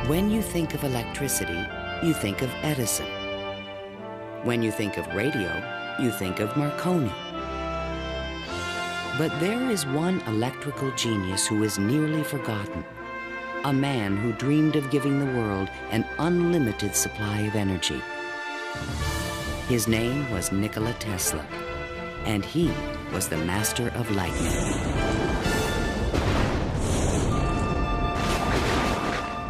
When you think of electricity, you think of Edison. When you think of radio, you think of Marconi. But there is one electrical genius who is nearly forgotten. A man who dreamed of giving the world an unlimited supply of energy. His name was Nikola Tesla, and he was the master of lightning.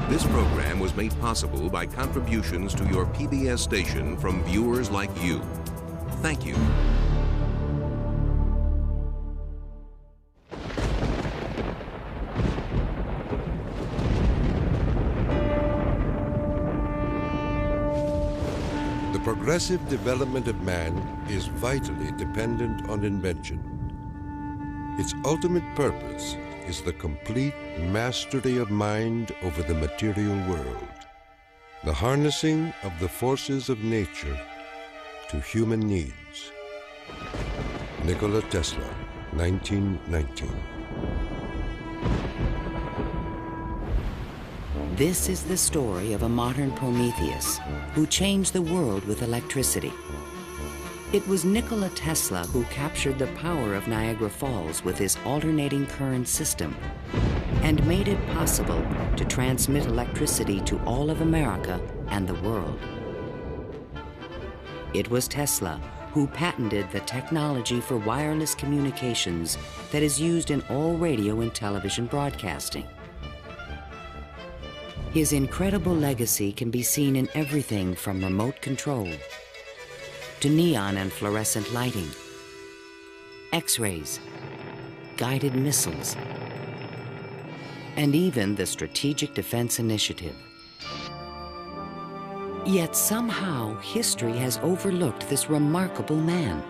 This program was made possible by contributions to your PBS station from viewers like you. Thank you. The progressive development of man is vitally dependent on invention. Its ultimate purpose is the complete mastery of mind over the material world, the harnessing of the forces of nature to human needs. Nikola Tesla, 1919. This is the story of a modern Prometheus who changed the world with electricity. It was Nikola Tesla who captured the power of Niagara Falls with his alternating current system and made it possible to transmit electricity to all of America and the world. It was Tesla who patented the technology for wireless communications that is used in all radio and television broadcasting. His incredible legacy can be seen in everything from remote control to neon and fluorescent lighting, X-rays, guided missiles, and even the Strategic Defense Initiative. Yet somehow history has overlooked this remarkable man.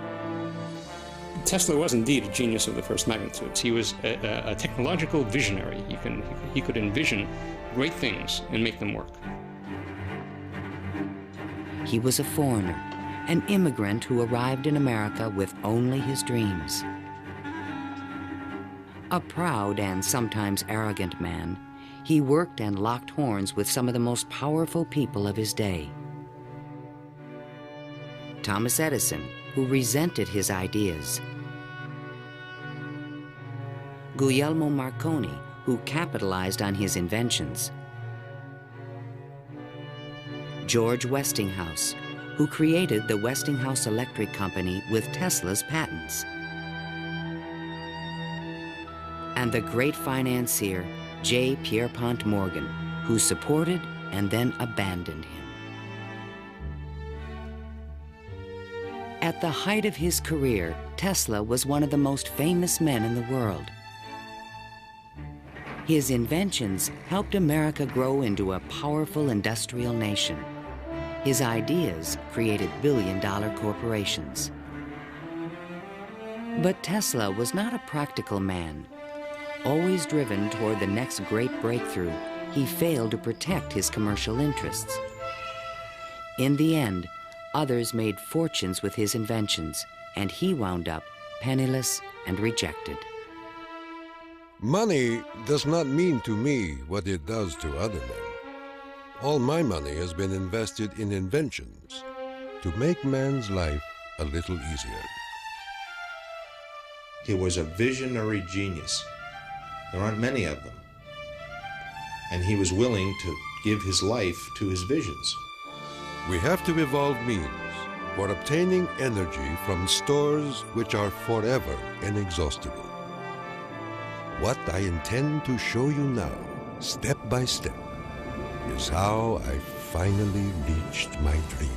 Tesla was indeed a genius of the first magnitude. He was a technological visionary. He could envision great things and make them work. He was a foreigner, an immigrant who arrived in America with only his dreams. A proud and sometimes arrogant man, he worked and locked horns with some of the most powerful people of his day. Thomas Edison, who resented his ideas. Guglielmo Marconi, who capitalized on his inventions. George Westinghouse, who created the Westinghouse Electric Company with Tesla's patents. And the great financier, J. Pierpont Morgan, who supported and then abandoned him. At the height of his career, Tesla was one of the most famous men in the world. His inventions helped America grow into a powerful industrial nation. His ideas created billion-dollar corporations. But Tesla was not a practical man. Always driven toward the next great breakthrough, he failed to protect his commercial interests. In the end, others made fortunes with his inventions, and he wound up penniless and rejected. Money does not mean to me what it does to other men. All my money has been invested in inventions to make man's life a little easier. He was a visionary genius. There aren't many of them. And he was willing to give his life to his visions. We have to evolve means for obtaining energy from stores which are forever inexhaustible. What I intend to show you now, step by step, is how I finally reached my dream.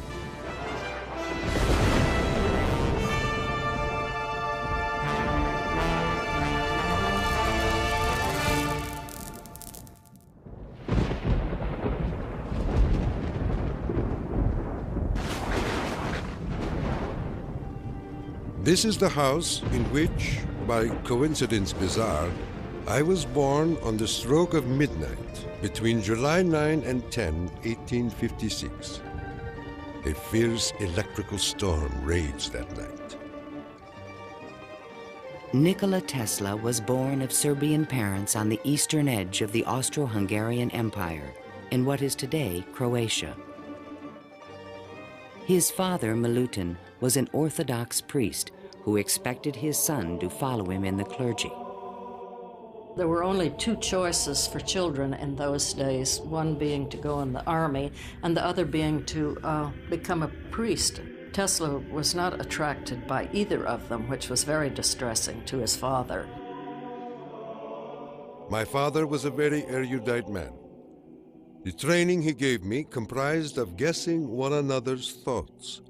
This is the house in which, by coincidence bizarre, I was born on the stroke of midnight between July 9 and 10, 1856. A fierce electrical storm raged that night. Nikola Tesla was born of Serbian parents on the eastern edge of the Austro-Hungarian Empire, in what is today Croatia. His father, Milutin, was an Orthodox priest who expected his son to follow him in the clergy. There were only two choices for children in those days, one being to go in the army and the other being to become a priest. Tesla was not attracted by either of them, which was very distressing to his father. My father was a very erudite man. The training he gave me comprised of guessing one another's thoughts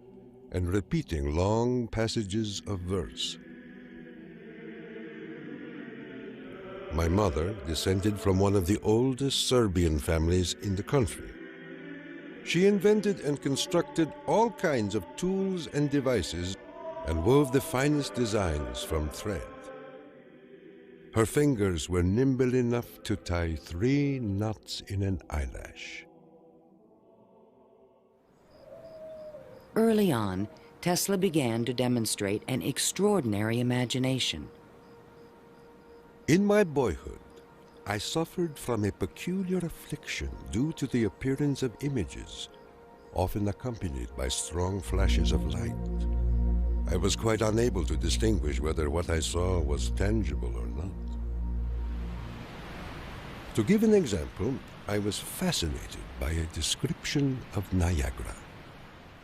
and repeating long passages of verse. My mother descended from one of the oldest Serbian families in the country. She invented and constructed all kinds of tools and devices and wove the finest designs from thread. Her fingers were nimble enough to tie 3 knots in an eyelash. Early on, Tesla began to demonstrate an extraordinary imagination. In my boyhood, I suffered from a peculiar affliction due to the appearance of images, often accompanied by strong flashes of light. I was quite unable to distinguish whether what I saw was tangible or not. To give an example, I was fascinated by a description of Niagara,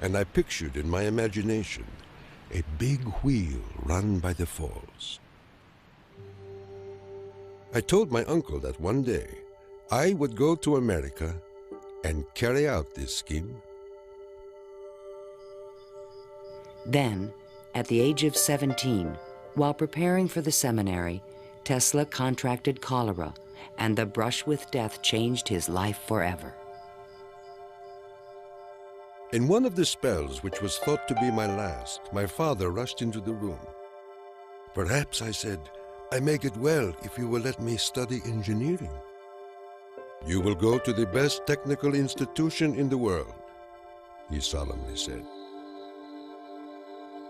and I pictured in my imagination a big wheel run by the falls. I told my uncle that one day I would go to America and carry out this scheme. Then, at the age of 17, while preparing for the seminary, Tesla contracted cholera, and the brush with death changed his life forever. In one of the spells, which was thought to be my last, my father rushed into the room. "Perhaps," I said, "I may get well if you will let me study engineering." "You will go to the best technical institution in the world," he solemnly said.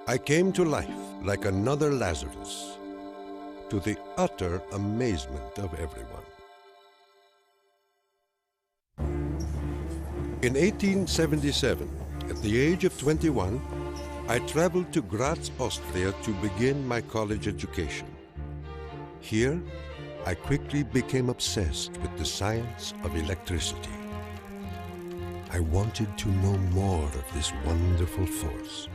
I came to life like another Lazarus, to the utter amazement of everyone. In 1877, at the age of 21, I traveled to Graz, Austria to begin my college education. Here, I quickly became obsessed with the science of electricity. I wanted to know more of this wonderful force.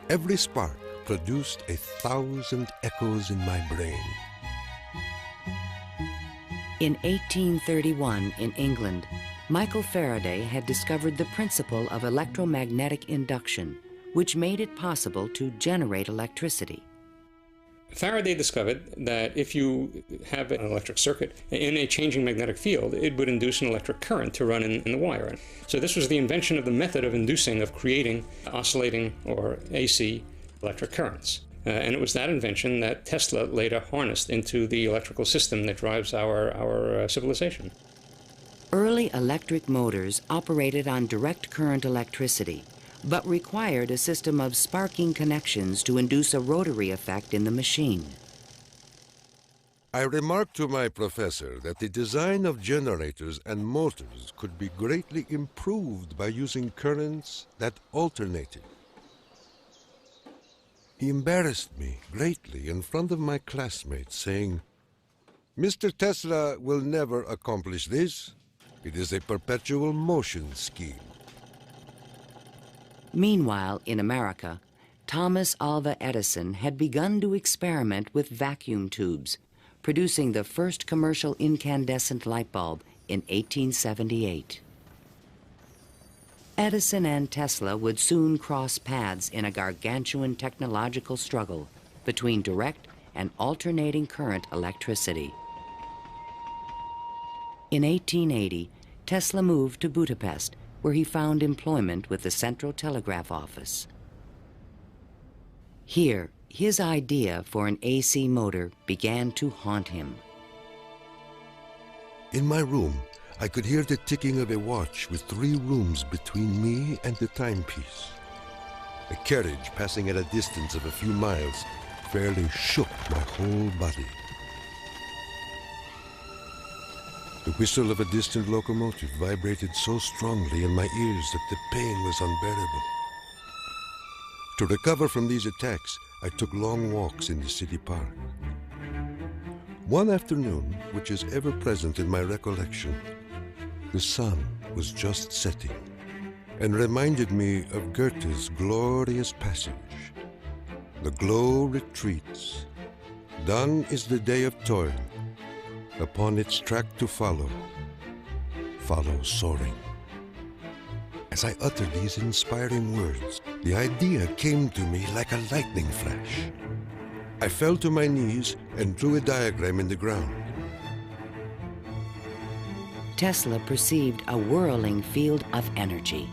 Every spark produced 1,000 echoes in my brain. In 1831, in England, Michael Faraday had discovered the principle of electromagnetic induction, which made it possible to generate electricity. Faraday discovered that if you have an electric circuit in a changing magnetic field, it would induce an electric current to run in the wire. So this was the invention of the method of creating oscillating or AC electric currents. And it was that invention that Tesla later harnessed into the electrical system that drives our civilization. Early electric motors operated on direct current electricity, but required a system of sparking connections to induce a rotary effect in the machine. I remarked to my professor that the design of generators and motors could be greatly improved by using currents that alternated. He embarrassed me greatly in front of my classmates, saying, "Mr. Tesla will never accomplish this. It is a perpetual motion scheme." Meanwhile, in America, Thomas Alva Edison had begun to experiment with vacuum tubes, producing the first commercial incandescent light bulb in 1878. Edison and Tesla would soon cross paths in a gargantuan technological struggle between direct and alternating current electricity. In 1880, Tesla moved to Budapest, where he found employment with the Central Telegraph Office. Here, his idea for an AC motor began to haunt him. In my room, I could hear the ticking of a watch with 3 rooms between me and the timepiece. A carriage passing at a distance of a few miles fairly shook my whole body. The whistle of a distant locomotive vibrated so strongly in my ears that the pain was unbearable. To recover from these attacks, I took long walks in the city park. One afternoon, which is ever present in my recollection, the sun was just setting and reminded me of Goethe's glorious passage. The glow retreats. Done is the day of toil. Upon its track to follow, follow soaring. As I uttered these inspiring words, the idea came to me like a lightning flash. I fell to my knees and drew a diagram in the ground. Tesla perceived a whirling field of energy.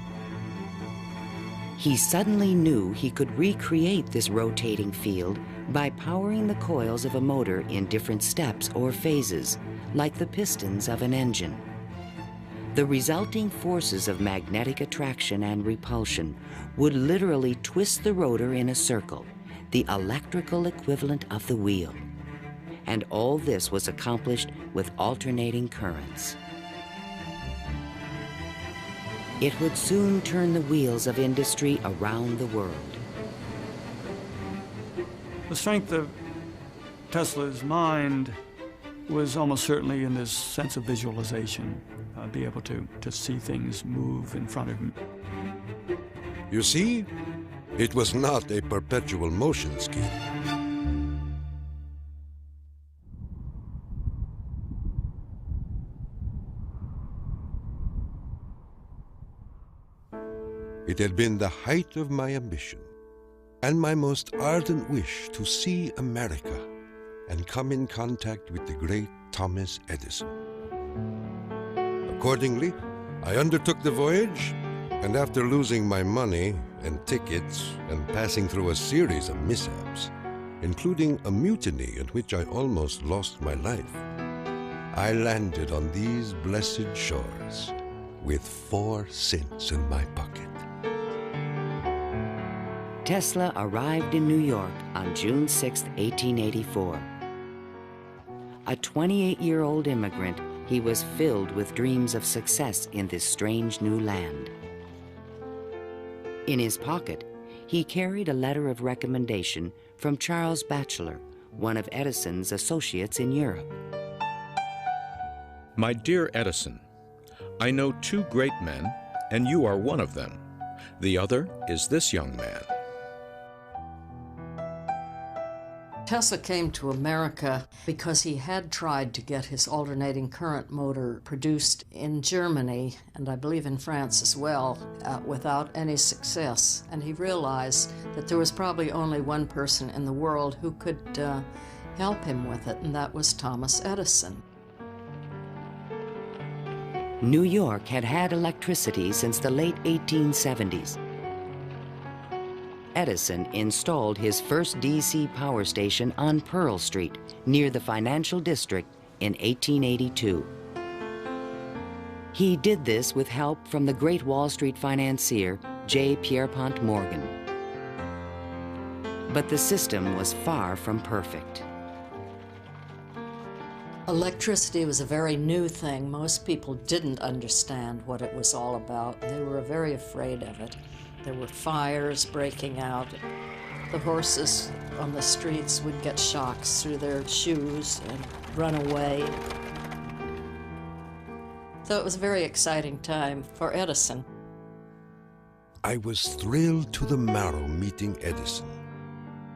He suddenly knew he could recreate this rotating field by powering the coils of a motor in different steps or phases, like the pistons of an engine. The resulting forces of magnetic attraction and repulsion would literally twist the rotor in a circle, the electrical equivalent of the wheel. And all this was accomplished with alternating currents. It would soon turn the wheels of industry around the world. The strength of Tesla's mind was almost certainly in this sense of visualization, be able to see things move in front of him. You see, it was not a perpetual motion scheme. It had been the height of my ambition and my most ardent wish to see America and come in contact with the great Thomas Edison. Accordingly, I undertook the voyage, and after losing my money and tickets and passing through a series of mishaps, including a mutiny in which I almost lost my life, I landed on these blessed shores with 4 cents in my pocket. Tesla arrived in New York on June 6, 1884. A 28-year-old immigrant, he was filled with dreams of success in this strange new land. In his pocket, he carried a letter of recommendation from Charles Batchelor, one of Edison's associates in Europe. My dear Edison, I know 2 great men, and you are one of them. The other is this young man. Tesla came to America because he had tried to get his alternating current motor produced in Germany, and I believe in France as well, without any success. And he realized that there was probably only one person in the world who could help him with it, and that was Thomas Edison. New York had had electricity since the late 1870s. Edison installed his first DC power station on Pearl Street, near the financial district, in 1882. He did this with help from the great Wall Street financier, J. Pierpont Morgan. But the system was far from perfect. Electricity was a very new thing. Most people didn't understand what it was all about. They were very afraid of it. There were fires breaking out. The horses on the streets would get shocks through their shoes and run away. So it was a very exciting time for Edison. I was thrilled to the marrow meeting Edison.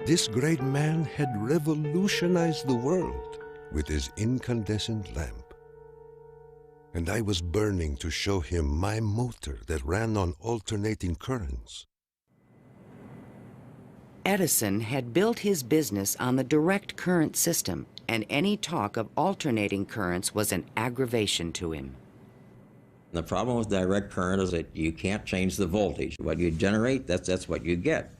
This great man had revolutionized the world with his incandescent lamp. And I was burning to show him my motor that ran on alternating currents. Edison had built his business on the direct current system, and any talk of alternating currents was an aggravation to him. The problem with direct current is that you can't change the voltage. What you generate, that's what you get.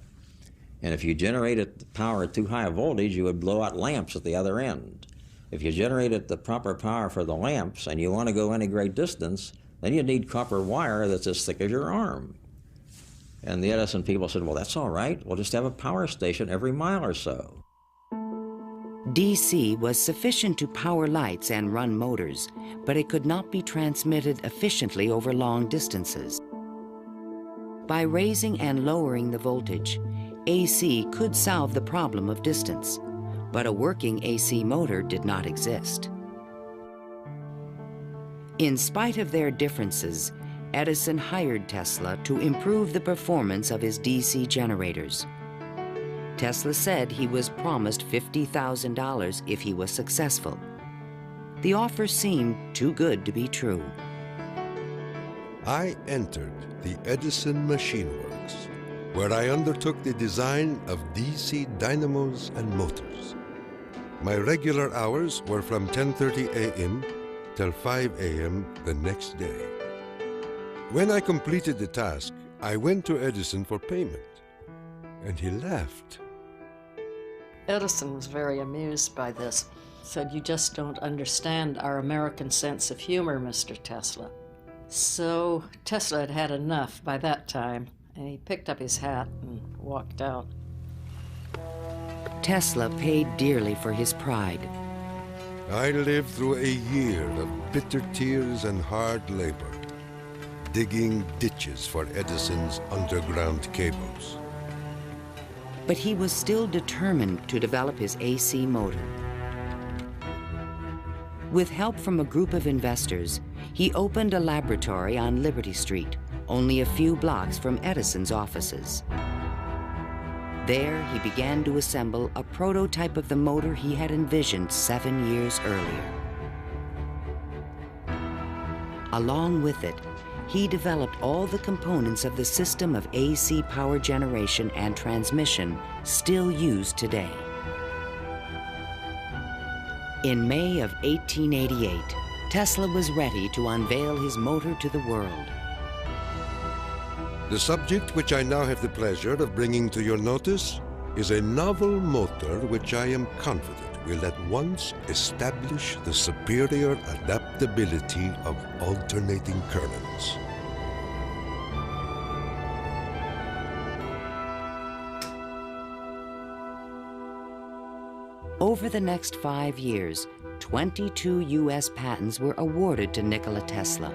And if you generated the power at too high a voltage, you would blow out lamps at the other end. If you generated the proper power for the lamps and you want to go any great distance, then you need copper wire that's as thick as your arm. And the Edison people said, well, that's all right. We'll just have a power station every mile or so. DC was sufficient to power lights and run motors, but it could not be transmitted efficiently over long distances. By raising and lowering the voltage, AC could solve the problem of distance, but a working AC motor did not exist. In spite of their differences, Edison hired Tesla to improve the performance of his DC generators. Tesla said he was promised $50,000 if he was successful. The offer seemed too good to be true. I entered the Edison Machine Works, where I undertook the design of DC dynamos and motors. My regular hours were from 10:30 a.m. till 5 a.m. the next day. When I completed the task, I went to Edison for payment, and he laughed. Edison was very amused by this. Said, "You just don't understand our American sense of humor, Mr. Tesla." So Tesla had had enough by that time, and he picked up his hat and walked out. Tesla paid dearly for his pride. I lived through a year of bitter tears and hard labor, digging ditches for Edison's underground cables. But he was still determined to develop his AC motor. With help from a group of investors, he opened a laboratory on Liberty Street, only a few blocks from Edison's offices. There, he began to assemble a prototype of the motor he had envisioned 7 years earlier. Along with it, he developed all the components of the system of AC power generation and transmission still used today. In May of 1888, Tesla was ready to unveil his motor to the world. The subject which I now have the pleasure of bringing to your notice is a novel motor which I am confident will at once establish the superior adaptability of alternating currents. Over the next 5 years, 22 U.S. patents were awarded to Nikola Tesla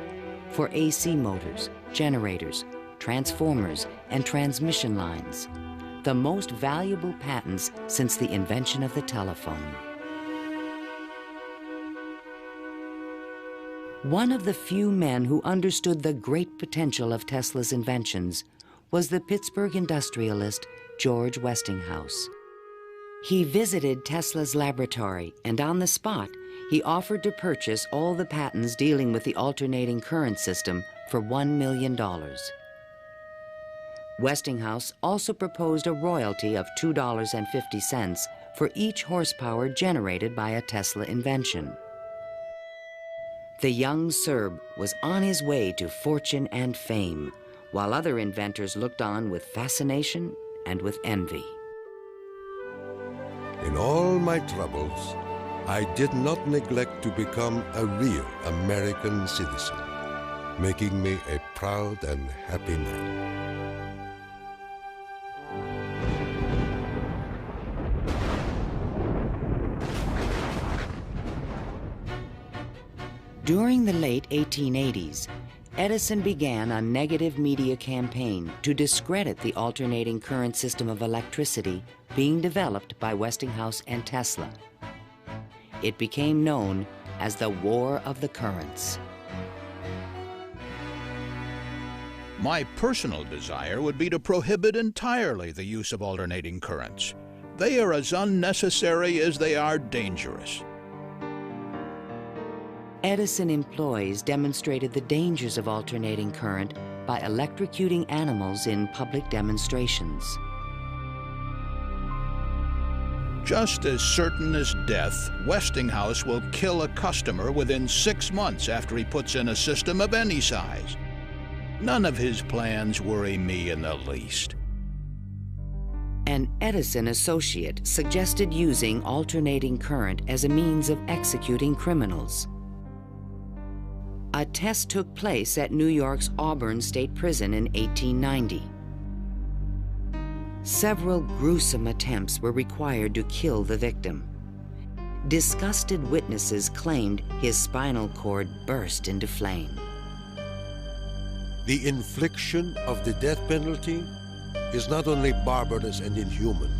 for AC motors, generators, transformers, and transmission lines, the most valuable patents since the invention of the telephone. One of the few men who understood the great potential of Tesla's inventions was the Pittsburgh industrialist George Westinghouse. He visited Tesla's laboratory, and on the spot, he offered to purchase all the patents dealing with the alternating current system for $1 million. Westinghouse also proposed a royalty of $2.50 for each horsepower generated by a Tesla invention. The young Serb was on his way to fortune and fame, while other inventors looked on with fascination and with envy. In all my troubles, I did not neglect to become a real American citizen, making me a proud and happy man. During the late 1880s, Edison began a negative media campaign to discredit the alternating current system of electricity being developed by Westinghouse and Tesla. It became known as the War of the Currents. My personal desire would be to prohibit entirely the use of alternating currents. They are as unnecessary as they are dangerous. Edison employees demonstrated the dangers of alternating current by electrocuting animals in public demonstrations. Just as certain as death, Westinghouse will kill a customer within 6 months after he puts in a system of any size. None of his plans worry me in the least. An Edison associate suggested using alternating current as a means of executing criminals. A test took place at New York's Auburn State Prison in 1890. Several gruesome attempts were required to kill the victim. disgusted witnesses claimed his spinal cord burst into flame. The infliction of the death penalty is not only barbarous and inhuman,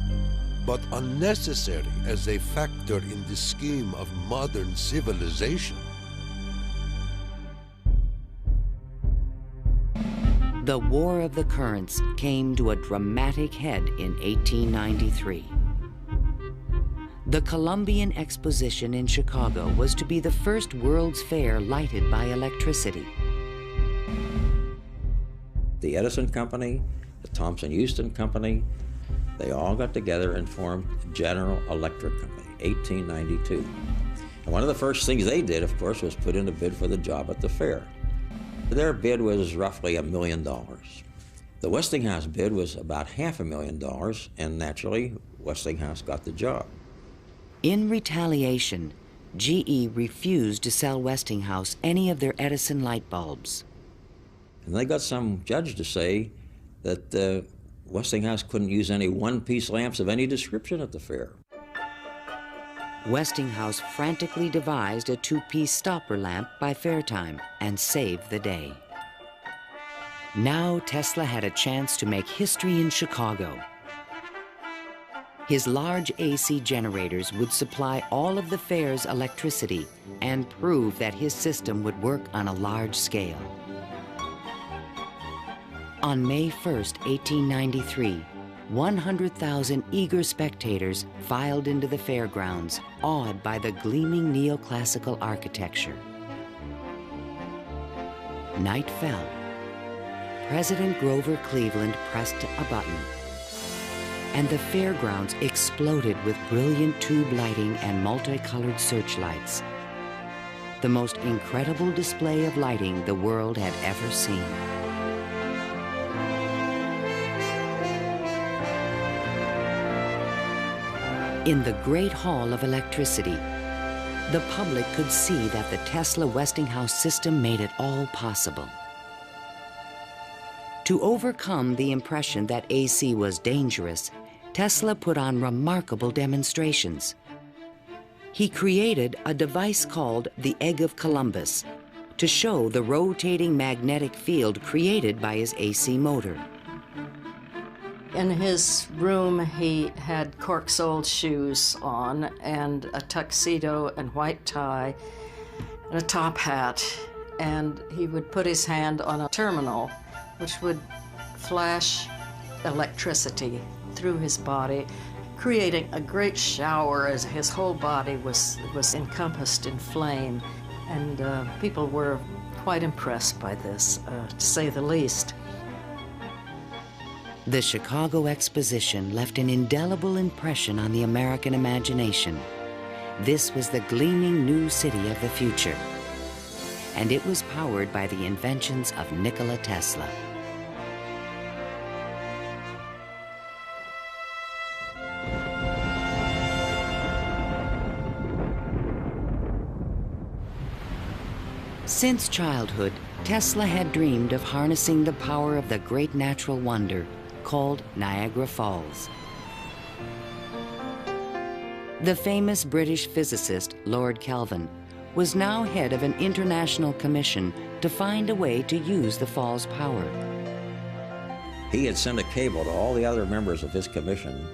but unnecessary as a factor in the scheme of modern civilization. The War of the Currents came to a dramatic head in 1893. The Columbian Exposition in Chicago was to be the first World's Fair lighted by electricity. The Edison Company, the Thomson-Houston Company, they all got together and formed General Electric Company, 1892. And one of the first things they did, of course, was put in a bid for the job at the fair. Their bid was roughly $1 million. The Westinghouse bid was about $500,000, and naturally, Westinghouse got the job. In retaliation, GE refused to sell Westinghouse any of their Edison light bulbs. And they got some judge to say that Westinghouse couldn't use any one-piece lamps of any description at the fair. Westinghouse frantically devised a two-piece stopper lamp by fair time and saved the day. Now Tesla had a chance to make history in Chicago. His large AC generators would supply all of the fair's electricity and prove that his system would work on a large scale. On May 1st, 1893, 100,000 eager spectators filed into the fairgrounds, awed by the gleaming neoclassical architecture. Night fell. President Grover Cleveland pressed a button, and the fairgrounds exploded with brilliant tube lighting and multicolored searchlights. The most incredible display of lighting the world had ever seen. In the Great Hall of Electricity, the public could see that the Tesla Westinghouse system made it all possible. To overcome the impression that AC was dangerous, Tesla put on remarkable demonstrations. He created a device called the Egg of Columbus to show the rotating magnetic field created by his AC motor. In his room, he had cork-soled shoes on and a tuxedo and white tie and a top hat, and he would put his hand on a terminal which would flash electricity through his body, creating a great shower as his whole body was encompassed in flame, and people were quite impressed by this, to say the least. The Chicago Exposition left an indelible impression on the American imagination. This was the gleaming new city of the future, and it was powered by the inventions of Nikola Tesla. Since childhood, Tesla had dreamed of harnessing the power of the great natural wonder called Niagara Falls. The famous British physicist Lord Kelvin was now head of an international commission to find a way to use the fall's power. He had sent a cable to all the other members of his commission,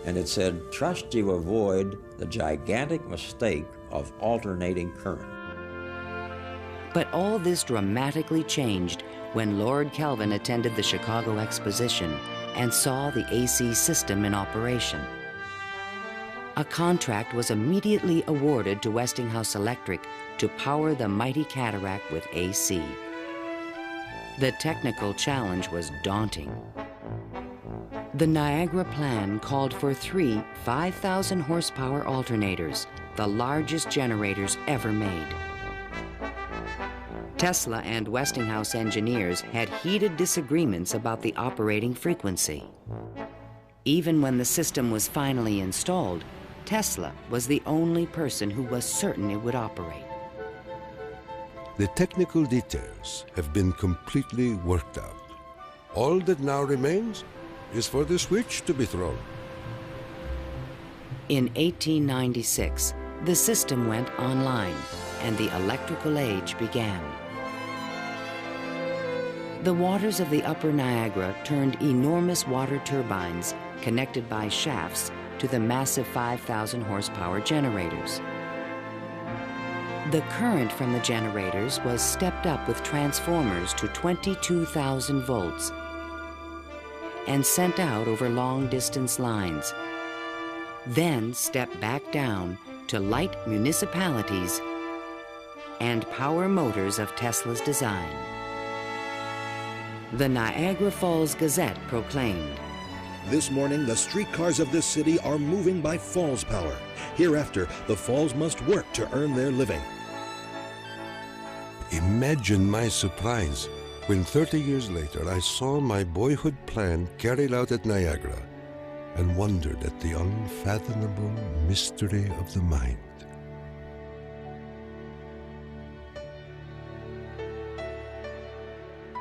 and it said, "Trust you avoid the gigantic mistake of alternating current." But all this dramatically changed when Lord Kelvin attended the Chicago Exposition and saw the AC system in operation. A contract was immediately awarded to Westinghouse Electric to power the mighty cataract with AC. The technical challenge was daunting. The Niagara plan called for 3 5,000 horsepower alternators, the largest generators ever made. Tesla and Westinghouse engineers had heated disagreements about the operating frequency. Even when the system was finally installed, Tesla was the only person who was certain it would operate. The technical details have been completely worked out. All that now remains is for the switch to be thrown. In 1896, the system went online and the electrical age began. The waters of the upper Niagara turned enormous water turbines connected by shafts to the massive 5,000 horsepower generators. The current from the generators was stepped up with transformers to 22,000 volts and sent out over long-distance lines, then stepped back down to light municipalities and power motors of Tesla's design. The Niagara Falls Gazette proclaimed, "This morning, the streetcars of this city are moving by Falls power. Hereafter, the Falls must work to earn their living." Imagine my surprise when 30 years later I saw my boyhood plan carried out at Niagara and wondered at the unfathomable mystery of the mind.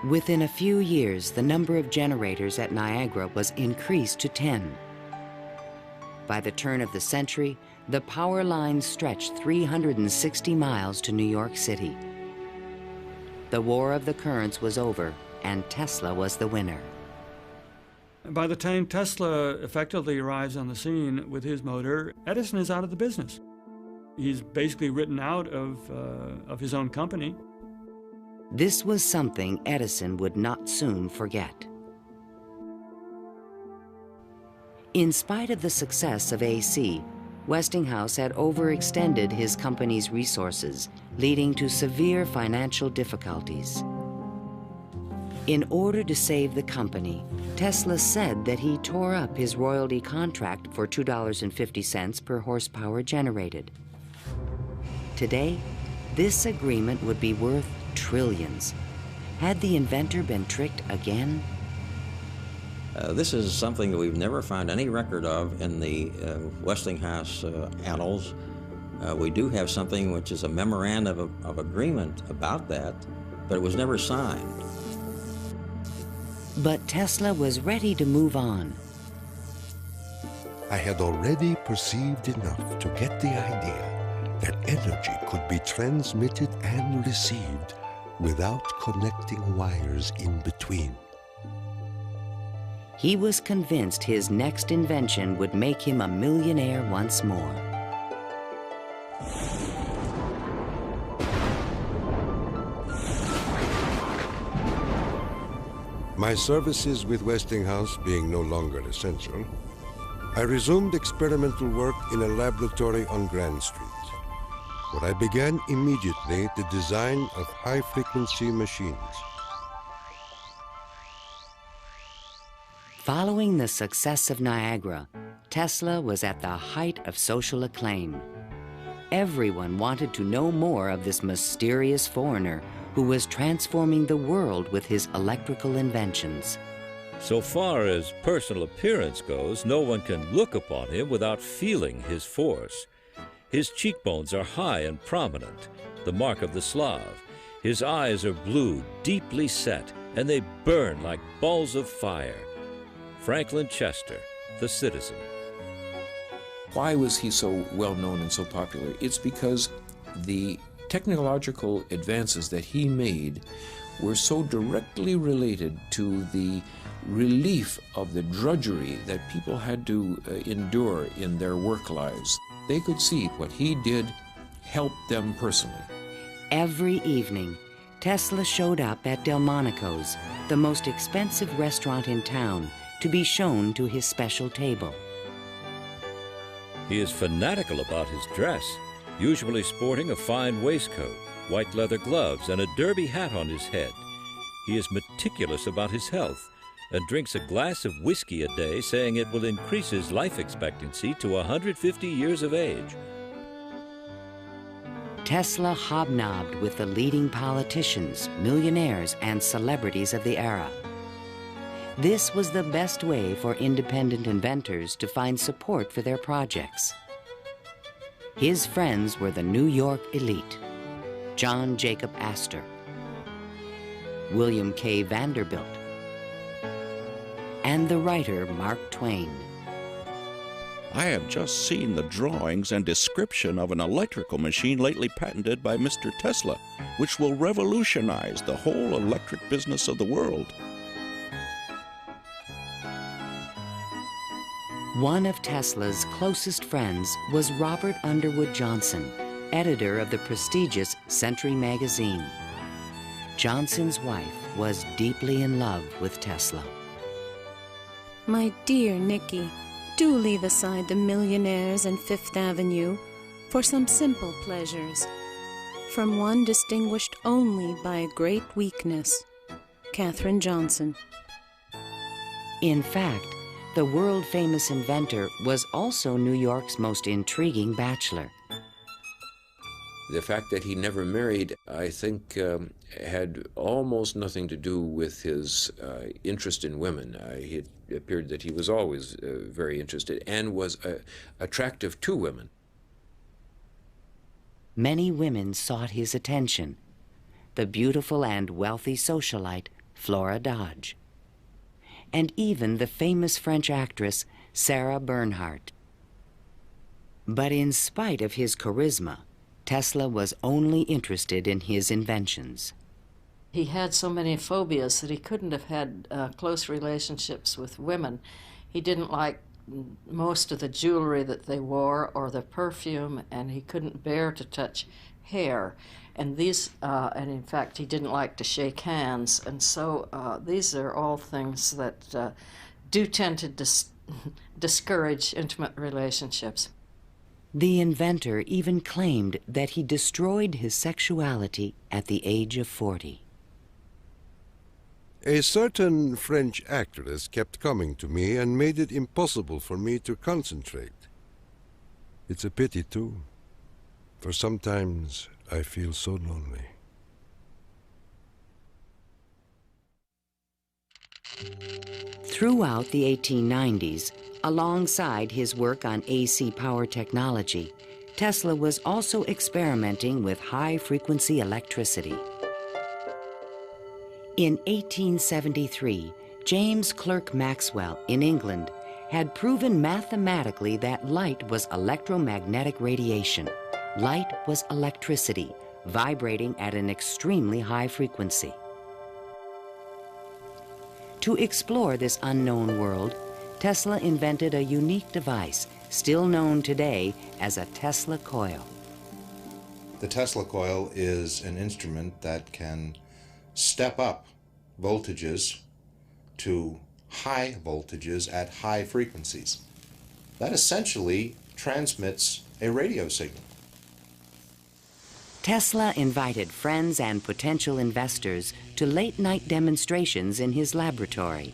Within a few years, the number of generators at Niagara was increased to 10. By the turn of the century, the power lines stretched 360 miles to New York City. The War of the Currents was over, and Tesla was the winner. By the time Tesla effectively arrives on the scene with his motor, Edison is out of the business. He's basically written out of his own company. This was something Edison would not soon forget. In spite of the success of AC, Westinghouse had overextended his company's resources, leading to severe financial difficulties. In order to save the company, Tesla said that he tore up his royalty contract for $2.50 per horsepower generated. Today, this agreement would be worth trillions. Had the inventor been tricked again? This is something that we've never found any record of in the Westinghouse annals. We do have something which is a memorandum of agreement about that, but it was never signed. But Tesla was ready to move on. I had already perceived enough to get the idea that energy could be transmitted and received without connecting wires in between. He was convinced his next invention would make him a millionaire once more. My services with Westinghouse being no longer essential, I resumed experimental work in a laboratory on Grand Street, where I began immediately the design of high-frequency machines. Following the success of Niagara, Tesla was at the height of social acclaim. Everyone wanted to know more of this mysterious foreigner who was transforming the world with his electrical inventions. So far as personal appearance goes, no one can look upon him without feeling his force. His cheekbones are high and prominent, the mark of the Slav. His eyes are blue, deeply set, and they burn like balls of fire. Franklin Chester, the Citizen. Why was he so well known and so popular? It's because the technological advances that he made were so directly related to the relief of the drudgery that people had to endure in their work lives. They could see what he did helped them personally. Every evening, Tesla showed up at Delmonico's, the most expensive restaurant in town, to be shown to his special table. He is fanatical about his dress, usually sporting a fine waistcoat, white leather gloves, and a derby hat on his head. He is meticulous about his health and drinks a glass of whiskey a day, saying it will increase his life expectancy to 150 years of age. Tesla hobnobbed with the leading politicians, millionaires, and celebrities of the era. This was the best way for independent inventors to find support for their projects. His friends were the New York elite, John Jacob Astor, William K. Vanderbilt, and the writer Mark Twain. I have just seen the drawings and description of an electrical machine lately patented by Mr. Tesla, which will revolutionize the whole electric business of the world. One of Tesla's closest friends was Robert Underwood Johnson, editor of the prestigious Century magazine. Johnson's wife was deeply in love with Tesla. My dear Nicky, do leave aside the millionaires and Fifth Avenue for some simple pleasures. From one distinguished only by a great weakness, Katherine Johnson. In fact, the world-famous inventor was also New York's most intriguing bachelor. The fact that he never married, I think, had almost nothing to do with his interest in women. It appeared that he was always very interested and was attractive to women. Many women sought his attention. The beautiful and wealthy socialite, Flora Dodge. And even the famous French actress, Sarah Bernhardt. But in spite of his charisma, Tesla was only interested in his inventions. He had so many phobias that he couldn't have had close relationships with women. He didn't like most of the jewelry that they wore or the perfume, and he couldn't bear to touch hair. And and in fact, he didn't like to shake hands. And so these are all things that do tend to discourage intimate relationships. The inventor even claimed that he destroyed his sexuality at the age of 40. A certain French actress kept coming to me and made it impossible for me to concentrate. It's a pity, too, for sometimes I feel so lonely. Throughout the 1890s, alongside his work on AC power technology, Tesla was also experimenting with high-frequency electricity. In 1873, James Clerk Maxwell in England had proven mathematically that light was electromagnetic radiation. Light was electricity, vibrating at an extremely high frequency. To explore this unknown world, Tesla invented a unique device, still known today as a Tesla coil. The Tesla coil is an instrument that can step up voltages to high voltages at high frequencies. That essentially transmits a radio signal. Tesla invited friends and potential investors to late-night demonstrations in his laboratory.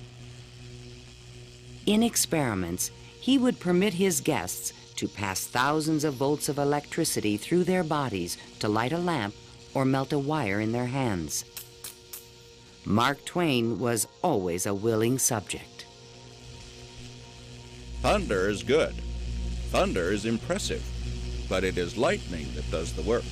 In experiments, he would permit his guests to pass thousands of volts of electricity through their bodies to light a lamp or melt a wire in their hands. Mark Twain was always a willing subject. Thunder is good. Thunder is impressive. But it is lightning that does the work.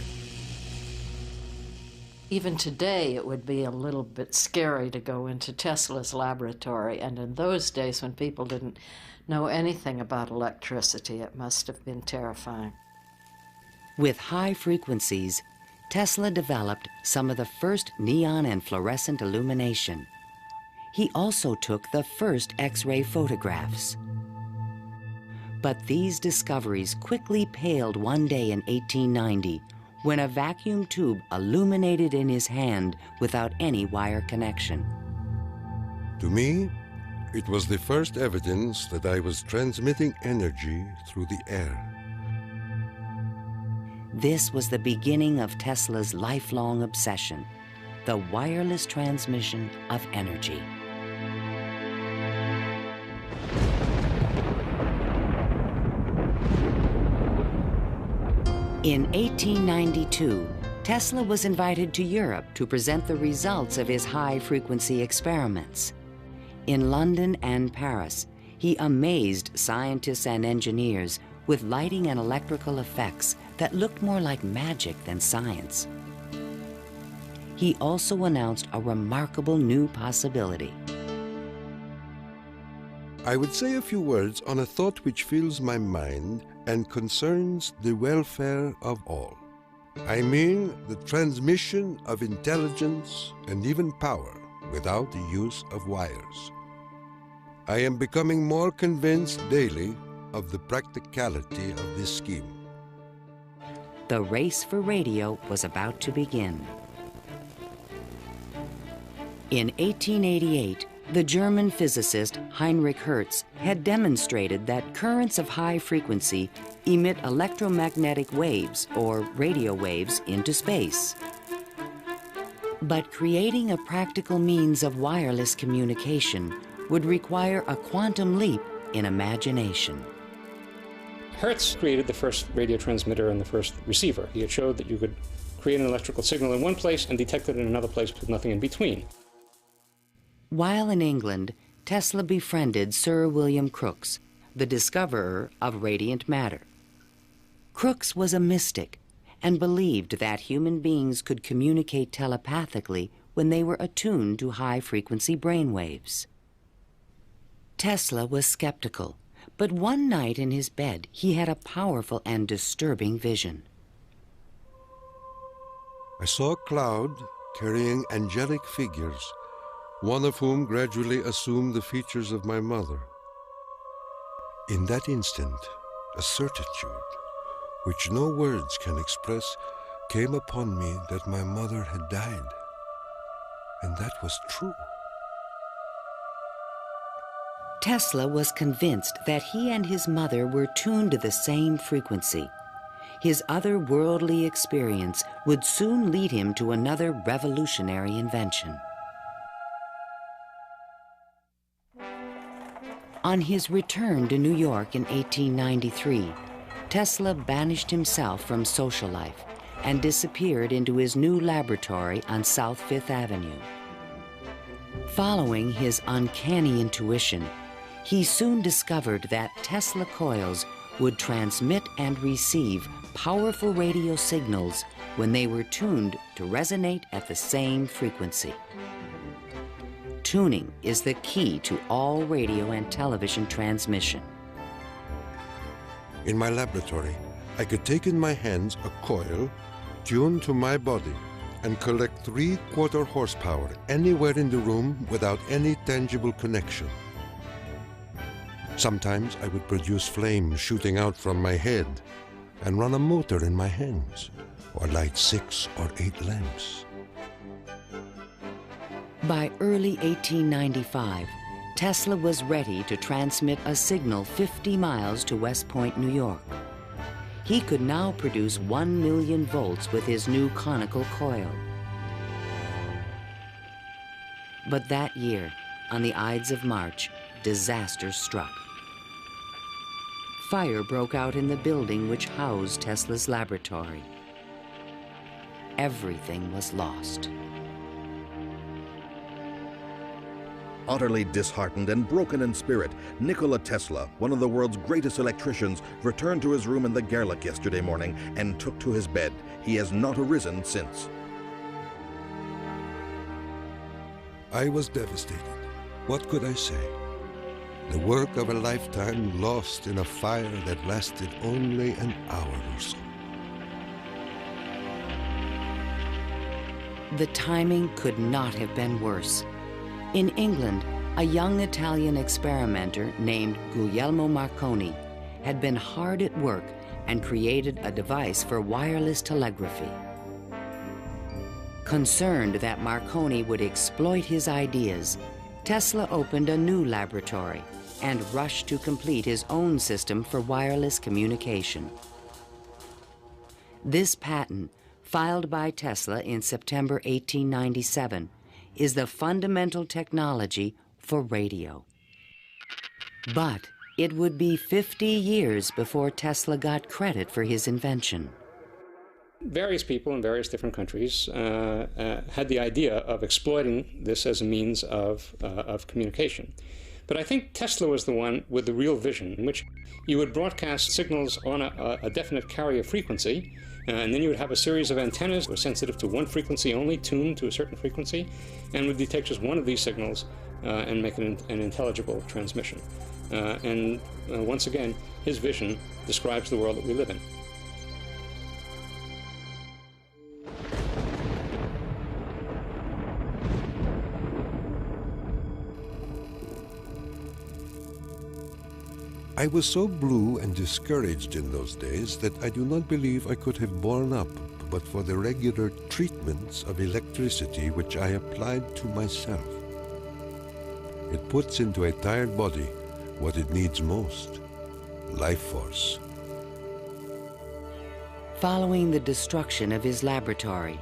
Even today, it would be a little bit scary to go into Tesla's laboratory, and in those days when people didn't know anything about electricity, it must have been terrifying. With high frequencies, Tesla developed some of the first neon and fluorescent illumination. He also took the first X-ray photographs. But these discoveries quickly paled one day in 1890 when a vacuum tube illuminated in his hand without any wire connection. To me, it was the first evidence that I was transmitting energy through the air. This was the beginning of Tesla's lifelong obsession, the wireless transmission of energy. In 1892, Tesla was invited to Europe to present the results of his high-frequency experiments. In London and Paris, he amazed scientists and engineers with lighting and electrical effects that looked more like magic than science. He also announced a remarkable new possibility. I would say a few words on a thought which fills my mind and concerns the welfare of all. I mean the transmission of intelligence and even power without the use of wires. I am becoming more convinced daily of the practicality of this scheme. The race for radio was about to begin. In 1888, the German physicist Heinrich Hertz had demonstrated that currents of high frequency emit electromagnetic waves, or radio waves, into space. But creating a practical means of wireless communication would require a quantum leap in imagination. Hertz created the first radio transmitter and the first receiver. He had showed that you could create an electrical signal in one place and detect it in another place with nothing in between. While in England, Tesla befriended Sir William Crookes, the discoverer of radiant matter. Crookes was a mystic and believed that human beings could communicate telepathically when they were attuned to high-frequency brainwaves. Tesla was skeptical, but one night in his bed, he had a powerful and disturbing vision. I saw a cloud carrying angelic figures, one of whom gradually assumed the features of my mother. In that instant, a certitude, which no words can express, came upon me that my mother had died. And that was true. Tesla was convinced that he and his mother were tuned to the same frequency. His otherworldly experience would soon lead him to another revolutionary invention. On his return to New York in 1893, Tesla banished himself from social life and disappeared into his new laboratory on South Fifth Avenue. Following his uncanny intuition, he soon discovered that Tesla coils would transmit and receive powerful radio signals when they were tuned to resonate at the same frequency. Tuning is the key to all radio and television transmission. In my laboratory, I could take in my hands a coil tuned to my body and collect 3/4 horsepower anywhere in the room without any tangible connection. Sometimes I would produce flames shooting out from my head and run a motor in my hands, or light 6 or 8 lamps. By early 1895, Tesla was ready to transmit a signal 50 miles to West Point, New York. He could now produce 1 million volts with his new conical coil. But that year, on the Ides of March, disaster struck. Fire broke out in the building which housed Tesla's laboratory. Everything was lost. Utterly disheartened and broken in spirit, Nikola Tesla, one of the world's greatest electricians, returned to his room in the Gerlach yesterday morning and took to his bed. He has not arisen since. I was devastated. What could I say? The work of a lifetime lost in a fire that lasted only an hour or so. The timing could not have been worse. In England, a young Italian experimenter named Guglielmo Marconi had been hard at work and created a device for wireless telegraphy. Concerned that Marconi would exploit his ideas, Tesla opened a new laboratory and rushed to complete his own system for wireless communication. This patent, filed by Tesla in September 1897, is the fundamental technology for radio. But it would be 50 years before Tesla got credit for his invention. Various people in various different countries had the idea of exploiting this as a means of communication. But I think Tesla was the one with the real vision, in which you would broadcast signals on a definite carrier frequency, And then you would have a series of antennas that were sensitive to one frequency only, tuned to a certain frequency, and would detect just one of these signals and make an intelligible transmission. Once again, his vision describes the world that we live in. I was so blue and discouraged in those days that I do not believe I could have borne up but for the regular treatments of electricity which I applied to myself. It puts into a tired body what it needs most, life force. Following the destruction of his laboratory,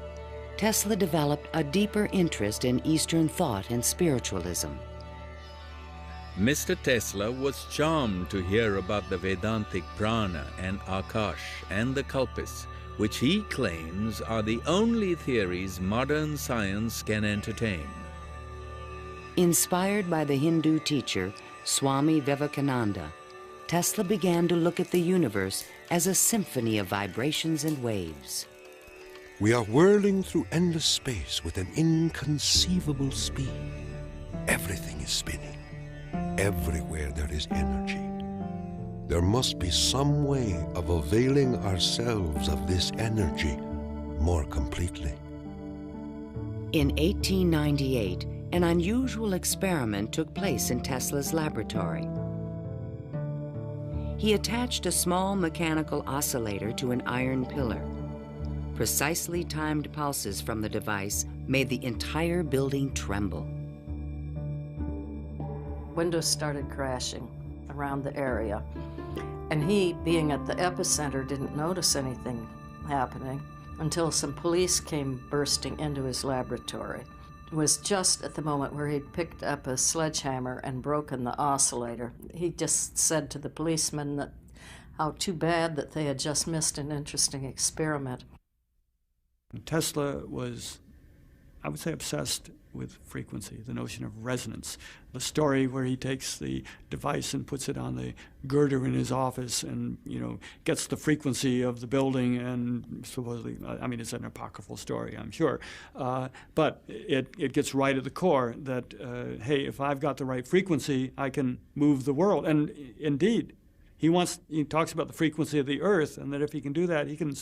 Tesla developed a deeper interest in Eastern thought and spiritualism. Mr. Tesla was charmed to hear about the Vedantic prana and Akash and the Kalpis, which he claims are the only theories modern science can entertain. Inspired by the Hindu teacher Swami Vivekananda, Tesla began to look at the universe as a symphony of vibrations and waves. We are whirling through endless space with an inconceivable speed. Everything is spinning. Everywhere there is energy. There must be some way of availing ourselves of this energy more completely. In 1898, an unusual experiment took place in Tesla's laboratory. He attached a small mechanical oscillator to an iron pillar. Precisely timed pulses from the device made the entire building tremble. Windows started crashing around the area, and he, being at the epicenter, didn't notice anything happening until some police came bursting into his laboratory. It was just at the moment where he'd picked up a sledgehammer and broken the oscillator. He just said to the policemen that how too bad that they had just missed an interesting experiment. Tesla was, I would say, obsessed with frequency, the notion of resonance. The story where he takes the device and puts it on the girder in his office and, gets the frequency of the building and supposedly, it's an apocryphal story, I'm sure, but it gets right at the core that, hey, if I've got the right frequency, I can move the world. And indeed, he talks about the frequency of the earth, and that if he can do that, he can,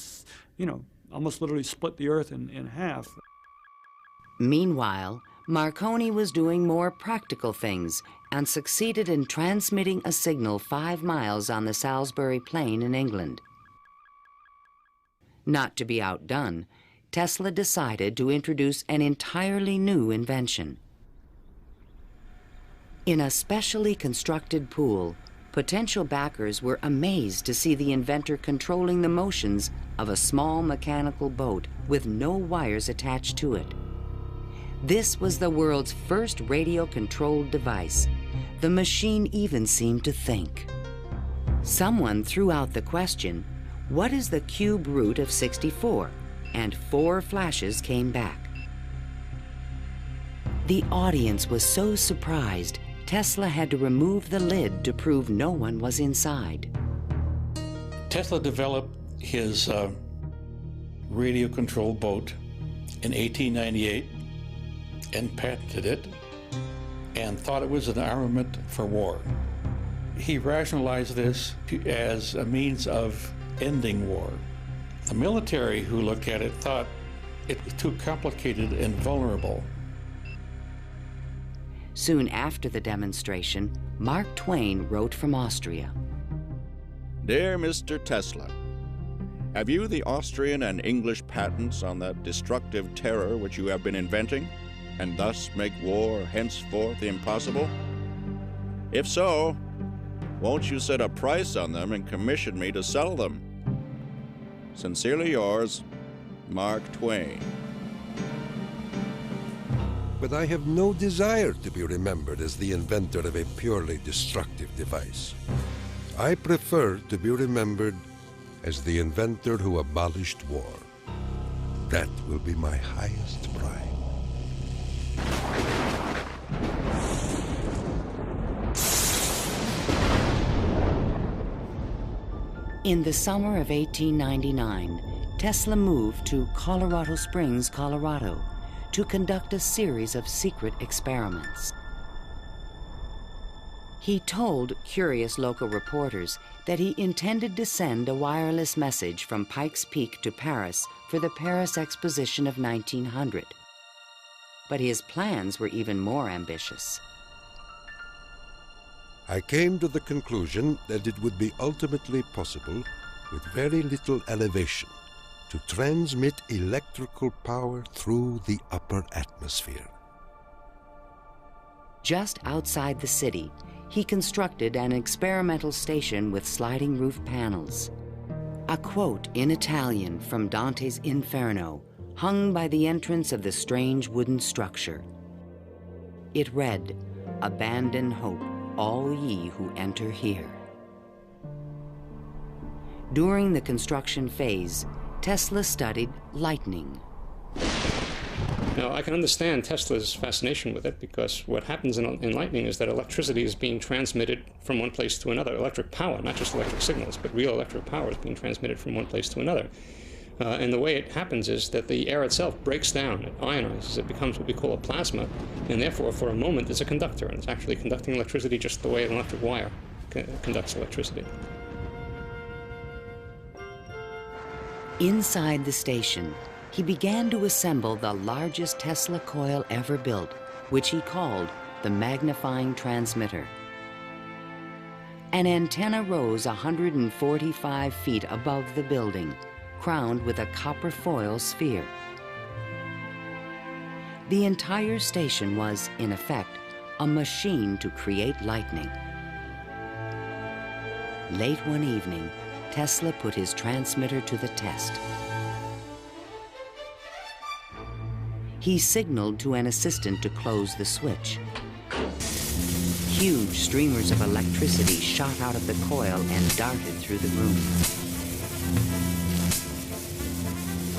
almost literally split the earth in half. Meanwhile, Marconi was doing more practical things and succeeded in transmitting a signal 5 miles on the Salisbury Plain in England. Not to be outdone, Tesla decided to introduce an entirely new invention. In a specially constructed pool, potential backers were amazed to see the inventor controlling the motions of a small mechanical boat with no wires attached to it. This was the world's first radio-controlled device. The machine even seemed to think. Someone threw out the question, what is the cube root of 64? And 4 flashes came back. The audience was so surprised, Tesla had to remove the lid to prove no one was inside. Tesla developed his radio-controlled boat in 1898 and patented it and thought it was an armament for war. He rationalized this as a means of ending war. The military who looked at it thought it was too complicated and vulnerable. Soon after the demonstration, Mark Twain wrote from Austria. Dear Mr. Tesla, have you the Austrian and English patents on that destructive terror which you have been inventing, and thus make war henceforth impossible? If so, won't you set a price on them and commission me to sell them? Sincerely yours, Mark Twain. But I have no desire to be remembered as the inventor of a purely destructive device. I prefer to be remembered as the inventor who abolished war. That will be my highest pride. In the summer of 1899, Tesla moved to Colorado Springs, Colorado, to conduct a series of secret experiments. He told curious local reporters that he intended to send a wireless message from Pikes Peak to Paris for the Paris Exposition of 1900. But his plans were even more ambitious. I came to the conclusion that it would be ultimately possible, with very little elevation, to transmit electrical power through the upper atmosphere. Just outside the city, he constructed an experimental station with sliding roof panels. A quote in Italian from Dante's Inferno hung by the entrance of the strange wooden structure. It read, "Abandon hope, all ye who enter here." During the construction phase, Tesla studied lightning. Now, I can understand Tesla's fascination with it, because what happens in lightning is that electricity is being transmitted from one place to another. Electric power, not just electric signals, but real electric power is being transmitted from one place to another. And the way it happens is that the air itself breaks down, it ionizes, it becomes what we call a plasma, and therefore, for a moment, it's a conductor, and it's actually conducting electricity just the way an electric wire conducts electricity. Inside the station, he began to assemble the largest Tesla coil ever built, which he called the magnifying transmitter. An antenna rose 145 feet above the building, crowned with a copper foil sphere. The entire station was, in effect, a machine to create lightning. Late one evening, Tesla put his transmitter to the test. He signaled to an assistant to close the switch. Huge streamers of electricity shot out of the coil and darted through the room.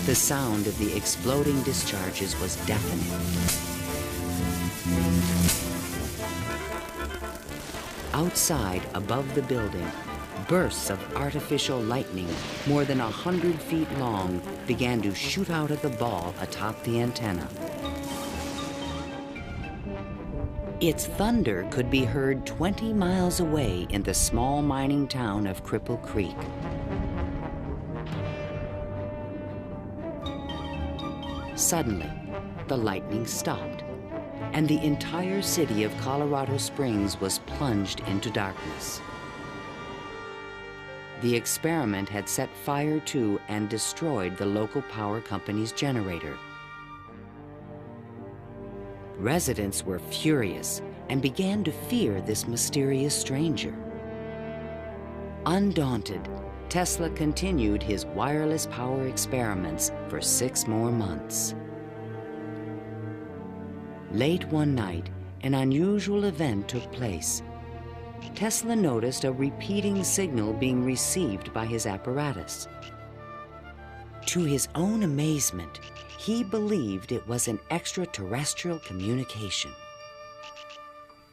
The sound of the exploding discharges was deafening. Outside, above the building, bursts of artificial lightning, more than 100 feet long, began to shoot out of the ball atop the antenna. Its thunder could be heard 20 miles away in the small mining town of Cripple Creek. Suddenly, the lightning stopped, and the entire city of Colorado Springs was plunged into darkness. The experiment had set fire to and destroyed the local power company's generator. Residents were furious and began to fear this mysterious stranger. Undaunted, Tesla continued his wireless power experiments for 6 more months. Late one night, an unusual event took place. Tesla noticed a repeating signal being received by his apparatus. To his own amazement, he believed it was an extraterrestrial communication.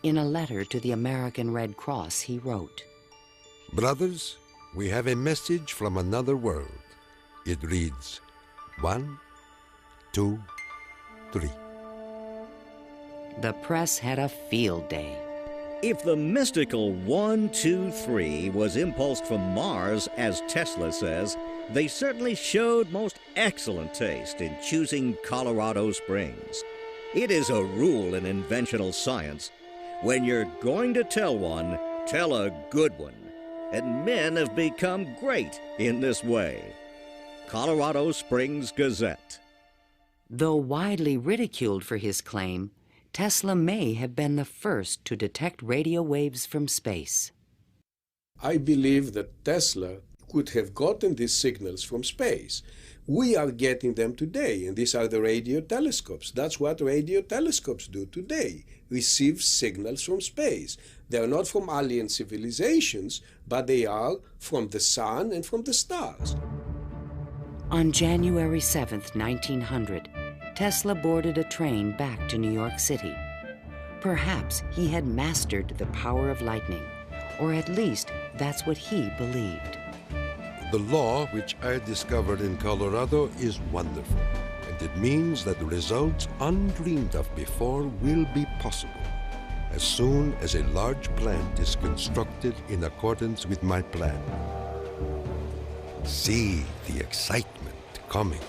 In a letter to the American Red Cross, he wrote, "Brothers, we have a message from another world. It reads, 1, 2, 3. The press had a field day. If the mystical 1, 2, 3 was impulsed from Mars, as Tesla says, they certainly showed most excellent taste in choosing Colorado Springs. It is a rule in inventional science. When you're going to tell one, tell a good one. And men have become great in this way. Colorado Springs Gazette. Though widely ridiculed for his claim, Tesla may have been the first to detect radio waves from space. I believe that Tesla could have gotten these signals from space. We are getting them today, and these are the radio telescopes. That's what radio telescopes do today, receive signals from space. They are not from alien civilizations, but they are from the sun and from the stars. On January 7th, 1900, Tesla boarded a train back to New York City. Perhaps he had mastered the power of lightning, or at least that's what he believed. The law which I discovered in Colorado is wonderful, and it means that results undreamed of before will be possible as soon as a large plant is constructed in accordance with my plan. See the excitement coming.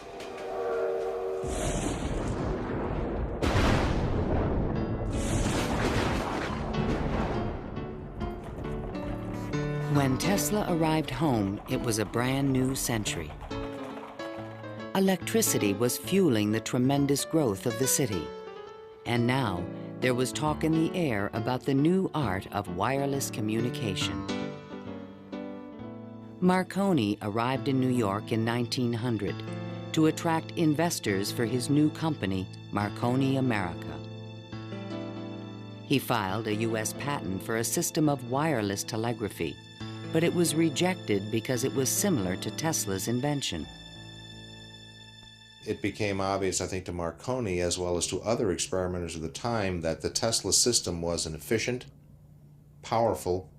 When Tesla arrived home, it was a brand new century. Electricity was fueling the tremendous growth of the city. And now, there was talk in the air about the new art of wireless communication. Marconi arrived in New York in 1900 to attract investors for his new company, Marconi America. He filed a U.S. patent for a system of wireless telegraphy, but it was rejected because it was similar to Tesla's invention. It became obvious, I think, to Marconi as well as to other experimenters of the time that the Tesla system was an efficient, powerful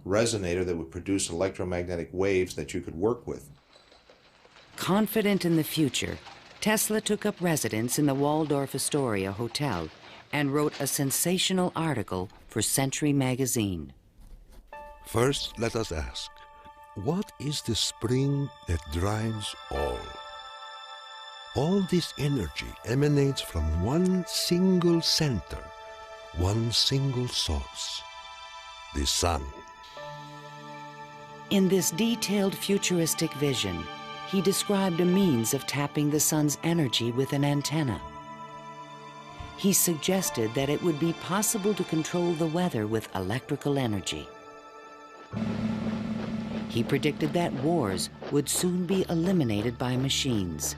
resonator that would produce electromagnetic waves that you could work with. Confident in the future, Tesla took up residence in the Waldorf Astoria Hotel and wrote a sensational article for Century magazine. First, let us ask, what is the spring that drives all? All this energy emanates from one single center, one single source, the sun. In this detailed futuristic vision, he described a means of tapping the sun's energy with an antenna. He suggested that it would be possible to control the weather with electrical energy. He predicted that wars would soon be eliminated by machines.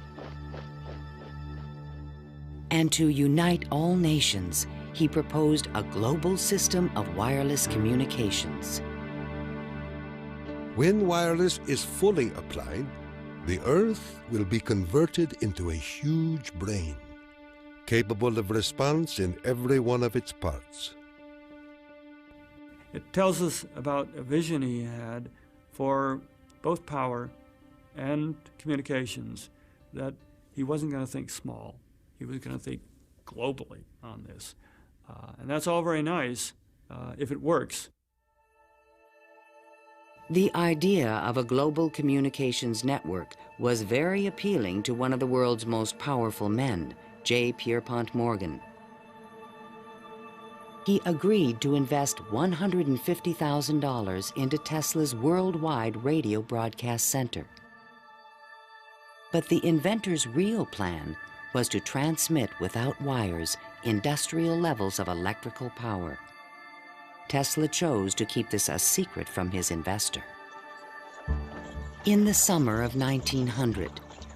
And to unite all nations, he proposed a global system of wireless communications. When wireless is fully applied, the Earth will be converted into a huge brain, capable of response in every one of its parts. It tells us about a vision he had for both power and communications, that he wasn't going to think small. He was going to think globally on this. And that's all very nice if it works. The idea of a global communications network was very appealing to one of the world's most powerful men, J. Pierpont Morgan. He agreed to invest $150,000 into Tesla's worldwide radio broadcast center. But the inventor's real plan was to transmit without wires industrial levels of electrical power. Tesla chose to keep this a secret from his investor. In the summer of 1900,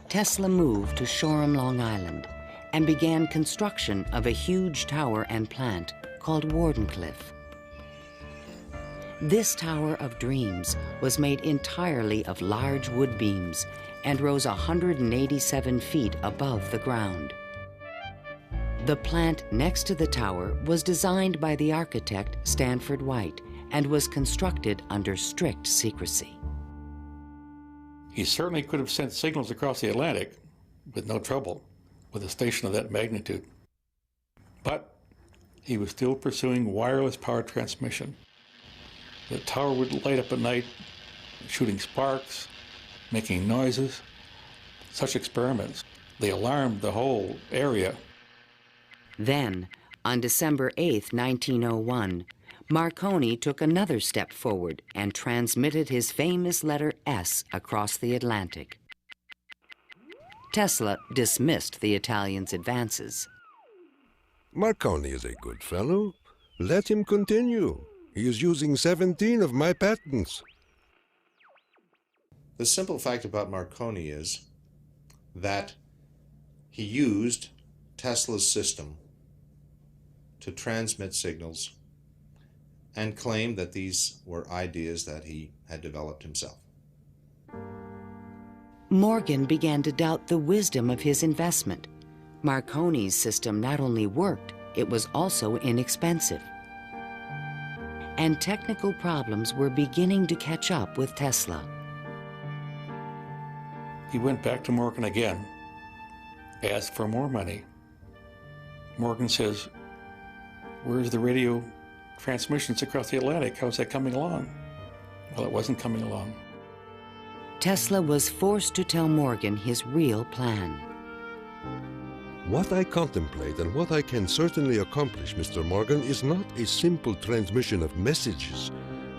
Tesla moved to Shoreham, Long Island, and began construction of a huge tower and plant called Wardenclyffe. This Tower of Dreams was made entirely of large wood beams and rose 187 feet above the ground. The plant next to the tower was designed by the architect Stanford White and was constructed under strict secrecy. He certainly could have sent signals across the Atlantic with no trouble with a station of that magnitude. But he was still pursuing wireless power transmission. The tower would light up at night, shooting sparks, making noises. Such experiments, they alarmed the whole area. Then, on December 8, 1901, Marconi took another step forward and transmitted his famous letter S across the Atlantic. Tesla dismissed the Italian's advances. Marconi is a good fellow. Let him continue. He is using 17 of my patents. The simple fact about Marconi is that he used Tesla's system to transmit signals and claimed that these were ideas that he had developed himself. Morgan began to doubt the wisdom of his investment. Marconi's system not only worked, it was also inexpensive. And technical problems were beginning to catch up with Tesla. He went back to Morgan again, asked for more money. Morgan says, "Where's the radio transmissions across the Atlantic? How's that coming along?" Well, it wasn't coming along. Tesla was forced to tell Morgan his real plan. What I contemplate and what I can certainly accomplish, Mr. Morgan, is not a simple transmission of messages,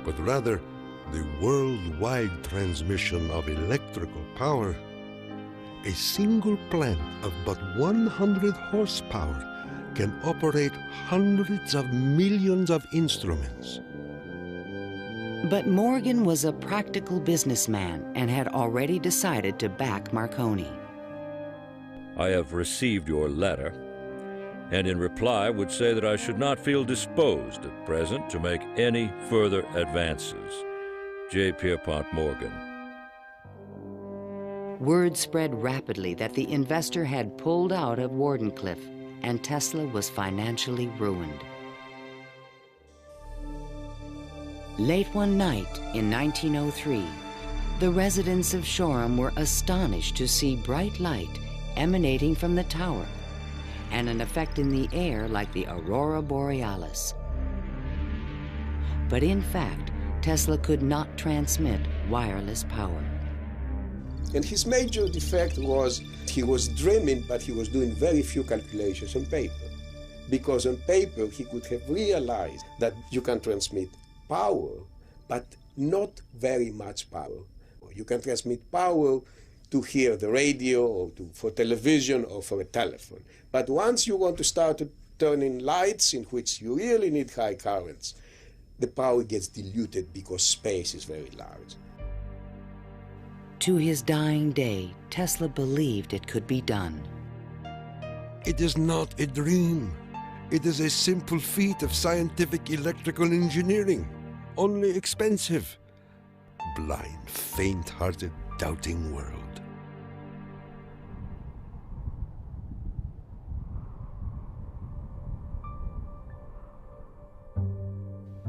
but rather the worldwide transmission of electrical power. A single plant of but 100 horsepower can operate hundreds of millions of instruments. But Morgan was a practical businessman and had already decided to back Marconi. I have received your letter, and in reply would say that I should not feel disposed at present to make any further advances. J. Pierpont Morgan. Word spread rapidly that the investor had pulled out of Wardenclyffe, and Tesla was financially ruined. Late one night in 1903, the residents of Shoreham were astonished to see bright light emanating from the tower and an effect in the air like the aurora borealis. But in fact, Tesla could not transmit wireless power. And his major defect was he was dreaming, but he was doing very few calculations on paper. Because on paper, he could have realized that you can transmit power, but not very much power. You can transmit power to hear the radio or for television or for a telephone. But once you want to start turning lights in which you really need high currents, the power gets diluted because space is very large. To his dying day, Tesla believed it could be done. It is not a dream. It is a simple feat of scientific electrical engineering, only expensive. Blind, faint-hearted, doubting world.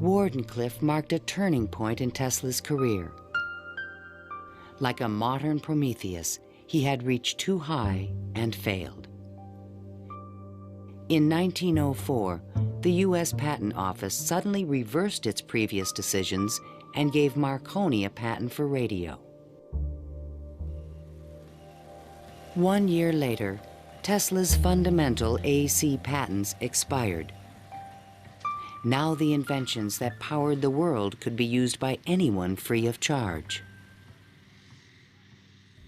Wardenclyffe marked a turning point in Tesla's career. Like a modern Prometheus, he had reached too high and failed. In 1904, the U.S. Patent Office suddenly reversed its previous decisions and gave Marconi a patent for radio. 1 year later, Tesla's fundamental AC patents expired. Now the inventions that powered the world could be used by anyone free of charge.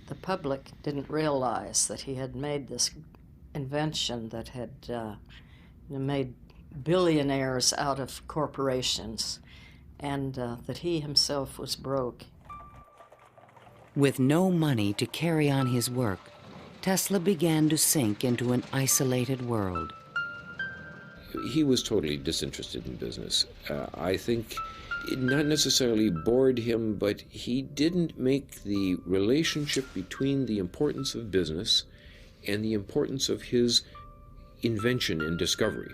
The public didn't realize that he had made this invention that had made billionaires out of corporations, and that he himself was broke. With no money to carry on his work, Tesla began to sink into an isolated world. He was totally disinterested in business. I think it not necessarily bored him, but he didn't make the relationship between the importance of business and the importance of his invention and discovery.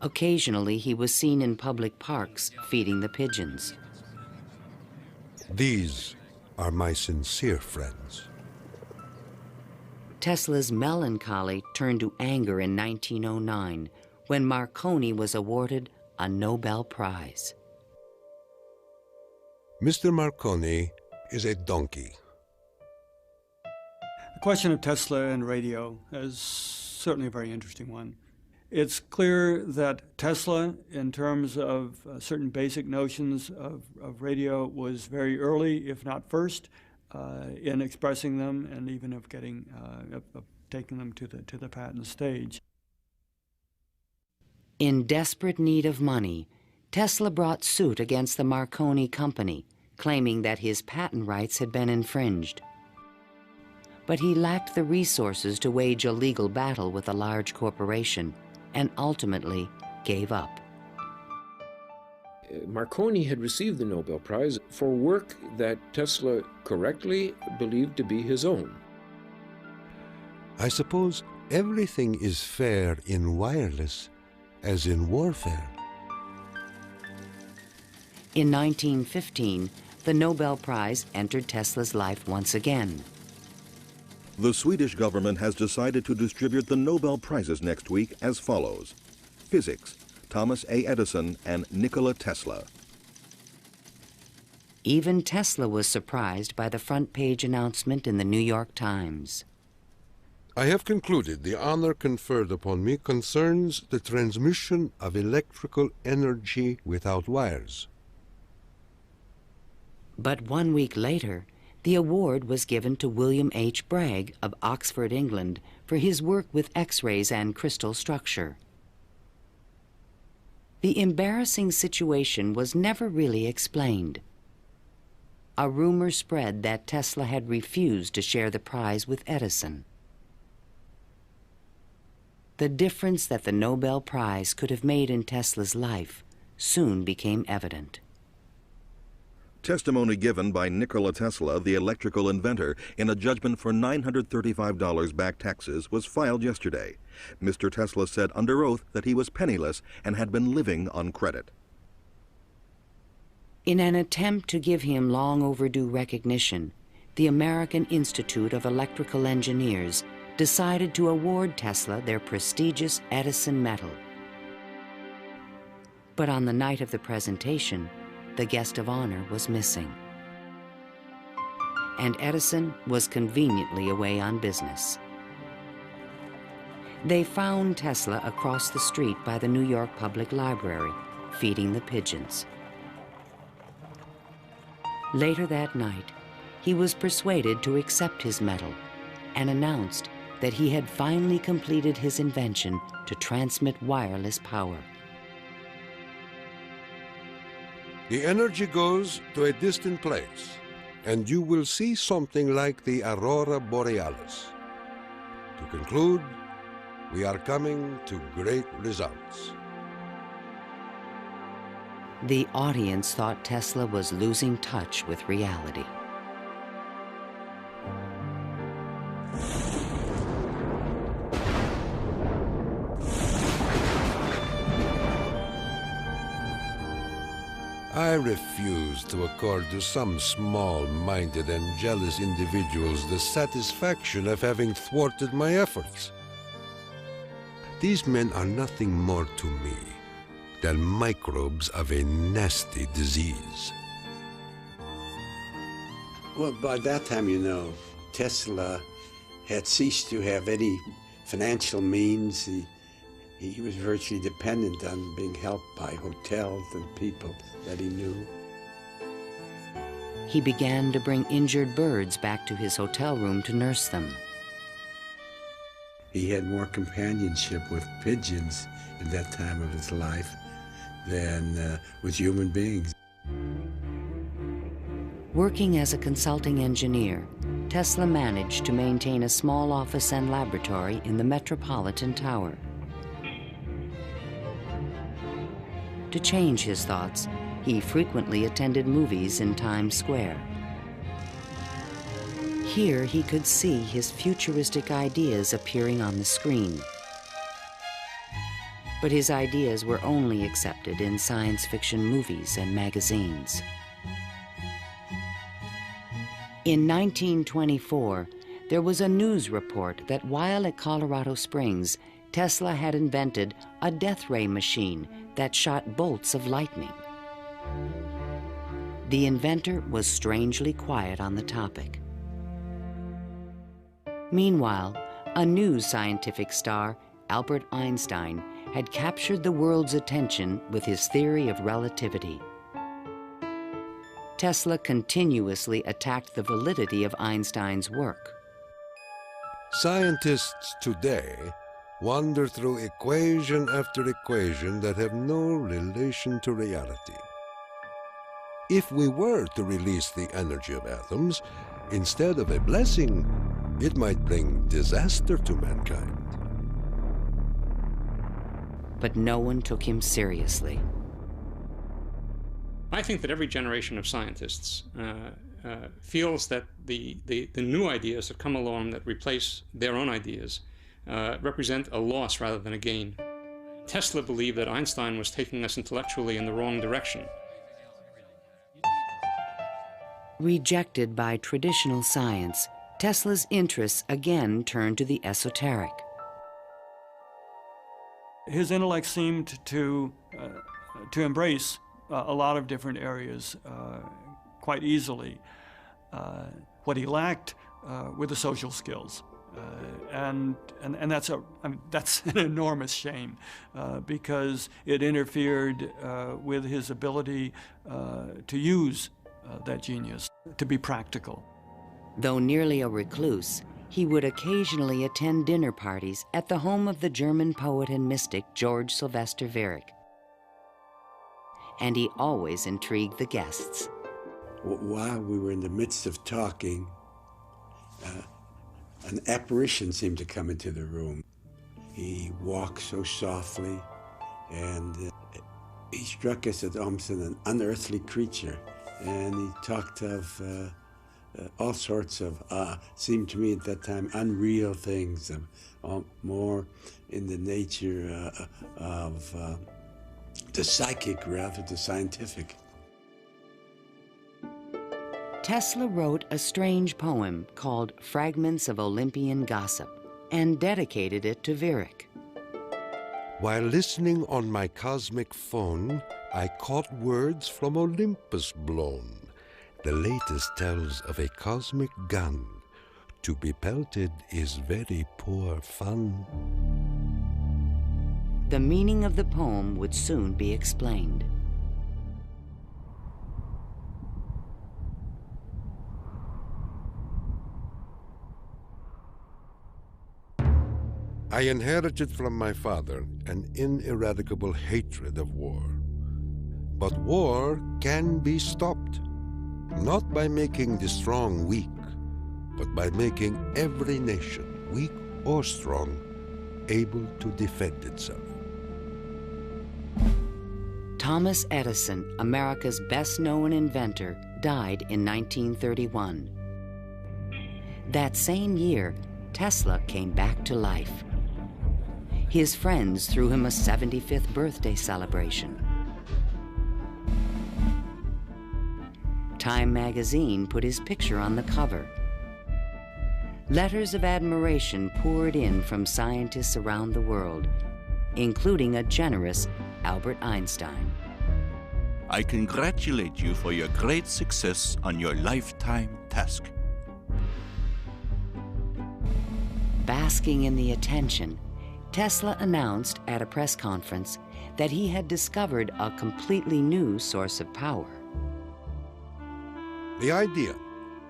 Occasionally, he was seen in public parks feeding the pigeons. These are my sincere friends. Tesla's melancholy turned to anger in 1909 when Marconi was awarded a Nobel Prize. Mr. Marconi is a donkey. The question of Tesla and radio is certainly a very interesting one. It's clear that Tesla, in terms of certain basic notions of radio, was very early, if not first, in expressing them and even of getting of taking them to the patent stage. In desperate need of money, Tesla brought suit against the Marconi company, claiming that his patent rights had been infringed. But he lacked the resources to wage a legal battle with a large corporation, and ultimately gave up. Marconi had received the Nobel Prize for work that Tesla correctly believed to be his own. I suppose everything is fair in wireless as in warfare. In 1915, the Nobel Prize entered Tesla's life once again. The Swedish government has decided to distribute the Nobel Prizes next week as follows. Physics, Thomas A. Edison and Nikola Tesla. Even Tesla was surprised by the front-page announcement in the New York Times. I have concluded the honor conferred upon me concerns the transmission of electrical energy without wires. But 1 week later, the award was given to William H. Bragg of Oxford, England, for his work with X-rays and crystal structure. The embarrassing situation was never really explained. A rumor spread that Tesla had refused to share the prize with Edison. The difference that the Nobel Prize could have made in Tesla's life soon became evident. Testimony given by Nikola Tesla, the electrical inventor, in a judgment for $935 back taxes was filed yesterday. Mr. Tesla said under oath that he was penniless and had been living on credit. In an attempt to give him long overdue recognition, the American Institute of Electrical Engineers decided to award Tesla their prestigious Edison Medal. But on the night of the presentation, the guest of honor was missing. And Edison was conveniently away on business. They found Tesla across the street by the New York Public Library, feeding the pigeons. Later that night, he was persuaded to accept his medal and announced that he had finally completed his invention to transmit wireless power. The energy goes to a distant place, and you will see something like the aurora borealis. To conclude, we are coming to great results. The audience thought Tesla was losing touch with reality. I refuse to accord to some small-minded and jealous individuals the satisfaction of having thwarted my efforts. These men are nothing more to me than microbes of a nasty disease. Well, by that time, you know, Tesla had ceased to have any financial means. He was virtually dependent on being helped by hotels and people that he knew. He began to bring injured birds back to his hotel room to nurse them. He had more companionship with pigeons in that time of his life than with human beings. Working as a consulting engineer, Tesla managed to maintain a small office and laboratory in the Metropolitan Tower. To change his thoughts, he frequently attended movies in Times Square. Here he could see his futuristic ideas appearing on the screen. But his ideas were only accepted in science fiction movies and magazines. In 1924, there was a news report that while at Colorado Springs, Tesla had invented a death ray machine that shot bolts of lightning. The inventor was strangely quiet on the topic. Meanwhile, a new scientific star, Albert Einstein, had captured the world's attention with his theory of relativity. Tesla continuously attacked the validity of Einstein's work. Scientists today wander through equation after equation that have no relation to reality. If we were to release the energy of atoms, instead of a blessing, it might bring disaster to mankind. But no one took him seriously. I think that every generation of scientists feels that the new ideas that come along that replace their own ideas represent a loss rather than a gain. Tesla believed that Einstein was taking us intellectually in the wrong direction. Rejected by traditional science, Tesla's interests again turned to the esoteric. His intellect seemed to embrace a lot of different areas quite easily. What he lacked were the social skills. And that's an enormous shame because it interfered with his ability to use that genius, to be practical. Though nearly a recluse, he would occasionally attend dinner parties at the home of the German poet and mystic George Sylvester Viereck. And he always intrigued the guests. While we were in the midst of talking, an apparition seemed to come into the room. He walked so softly, and he struck us as almost an unearthly creature. And he talked of all sorts of, seemed to me at that time, unreal things, more in the nature of the psychic rather than the scientific. Tesla wrote a strange poem called Fragments of Olympian Gossip and dedicated it to Viereck. While listening on my cosmic phone, I caught words from Olympus blown. The latest tells of a cosmic gun. To be pelted is very poor fun. The meaning of the poem would soon be explained. I inherited from my father an ineradicable hatred of war. But war can be stopped, not by making the strong weak, but by making every nation, weak or strong, able to defend itself. Thomas Edison, America's best-known inventor, died in 1931. That same year, Tesla came back to life. His friends threw him a 75th birthday celebration. Time magazine put his picture on the cover. Letters of admiration poured in from scientists around the world, including a generous Albert Einstein. I congratulate you for your great success on your lifetime task. Basking in the attention, Tesla announced at a press conference that he had discovered a completely new source of power. The idea,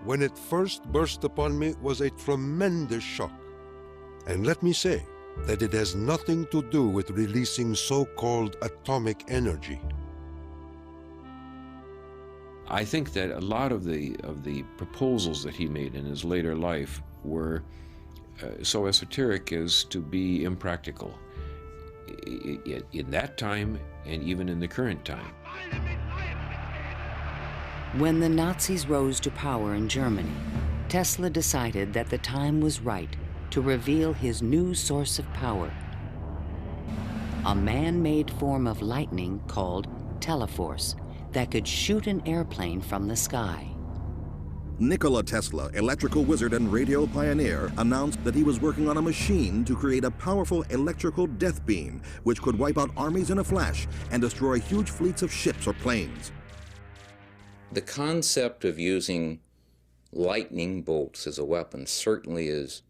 when it first burst upon me, was a tremendous shock. And let me say that it has nothing to do with releasing so-called atomic energy. I think that a lot of the proposals that he made in his later life were so esoteric as to be impractical in that time and even in the current time. When the Nazis rose to power in Germany, Tesla decided that the time was right to reveal his new source of power, a man-made form of lightning called teleforce that could shoot an airplane from the sky. Nikola Tesla, electrical wizard and radio pioneer, announced that he was working on a machine to create a powerful electrical death beam which could wipe out armies in a flash and destroy huge fleets of ships or planes. The concept of using lightning bolts as a weapon certainly is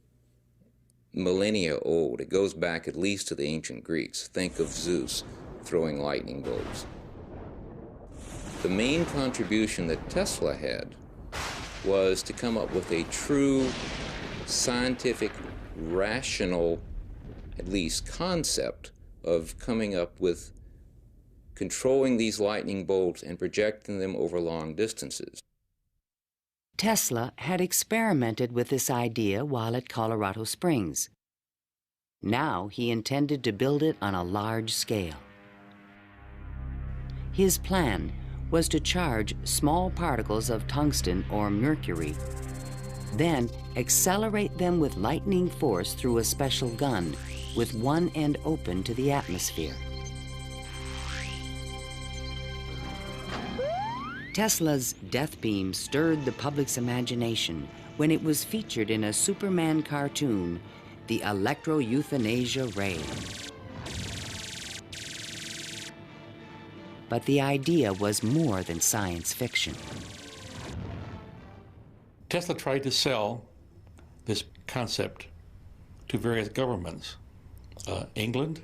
millennia old. It goes back at least to the ancient Greeks. Think of Zeus throwing lightning bolts. The main contribution that Tesla had was to come up with a true scientific, rational, at least concept of coming up with controlling these lightning bolts and projecting them over long distances. Tesla had experimented with this idea while at Colorado Springs. Now he intended to build it on a large scale. His plan was to charge small particles of tungsten or mercury, then accelerate them with lightning force through a special gun with one end open to the atmosphere. Tesla's death beam stirred the public's imagination when it was featured in a Superman cartoon, the electro-euthanasia ray. But the idea was more than science fiction. Tesla tried to sell this concept to various governments, England,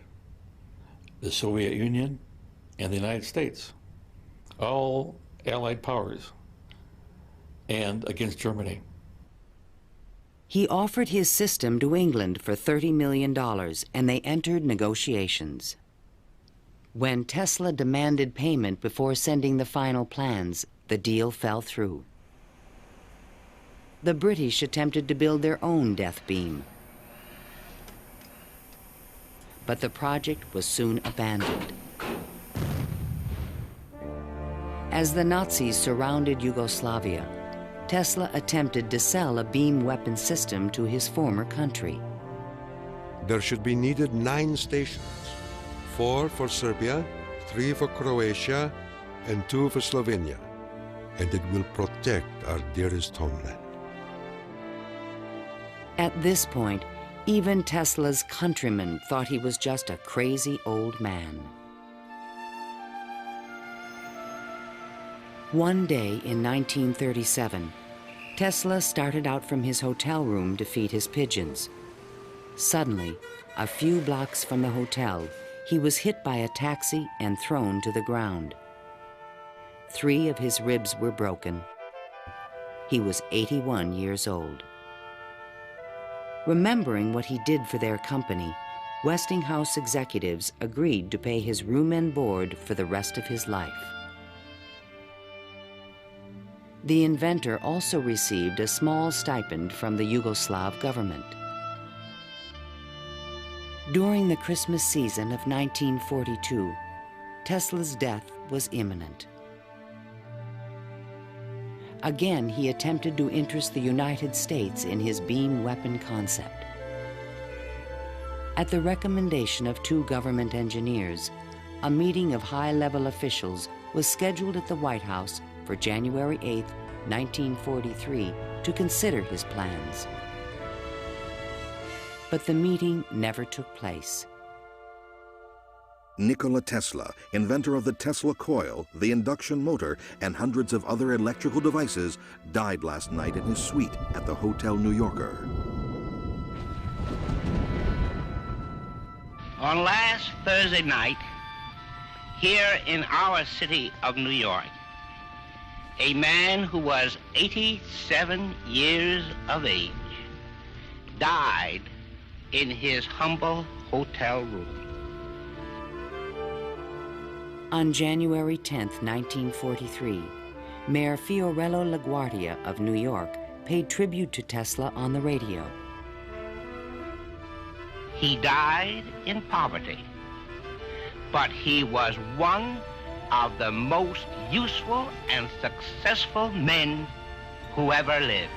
the Soviet Union, and the United States, all Allied powers, and against Germany. He offered his system to England for $30 million, and they entered negotiations. When Tesla demanded payment before sending the final plans, the deal fell through. The British attempted to build their own death beam, but the project was soon abandoned. As the Nazis surrounded Yugoslavia, Tesla attempted to sell a beam weapon system to his former country. There should be needed 9 stations, 4 for Serbia, 3 for Croatia, and 2 for Slovenia, and it will protect our dearest homeland. At this point, even Tesla's countrymen thought he was just a crazy old man. One day in 1937, Tesla started out from his hotel room to feed his pigeons. Suddenly, a few blocks from the hotel, he was hit by a taxi and thrown to the ground. 3 of his ribs were broken. He was 81 years old. Remembering what he did for their company, Westinghouse executives agreed to pay his room and board for the rest of his life. The inventor also received a small stipend from the Yugoslav government. During the Christmas season of 1942, Tesla's death was imminent. Again, he attempted to interest the United States in his beam weapon concept. At the recommendation of 2 government engineers, a meeting of high-level officials was scheduled at the White House for January 8, 1943, to consider his plans. But the meeting never took place. Nikola Tesla, inventor of the Tesla coil, the induction motor, and hundreds of other electrical devices, died last night in his suite at the Hotel New Yorker. On last Thursday night, here in our city of New York, a man who was 87 years of age died in his humble hotel room. On January 10, 1943, Mayor Fiorello LaGuardia of New York paid tribute to Tesla on the radio. He died in poverty, but he was one of the most useful and successful men who ever lived.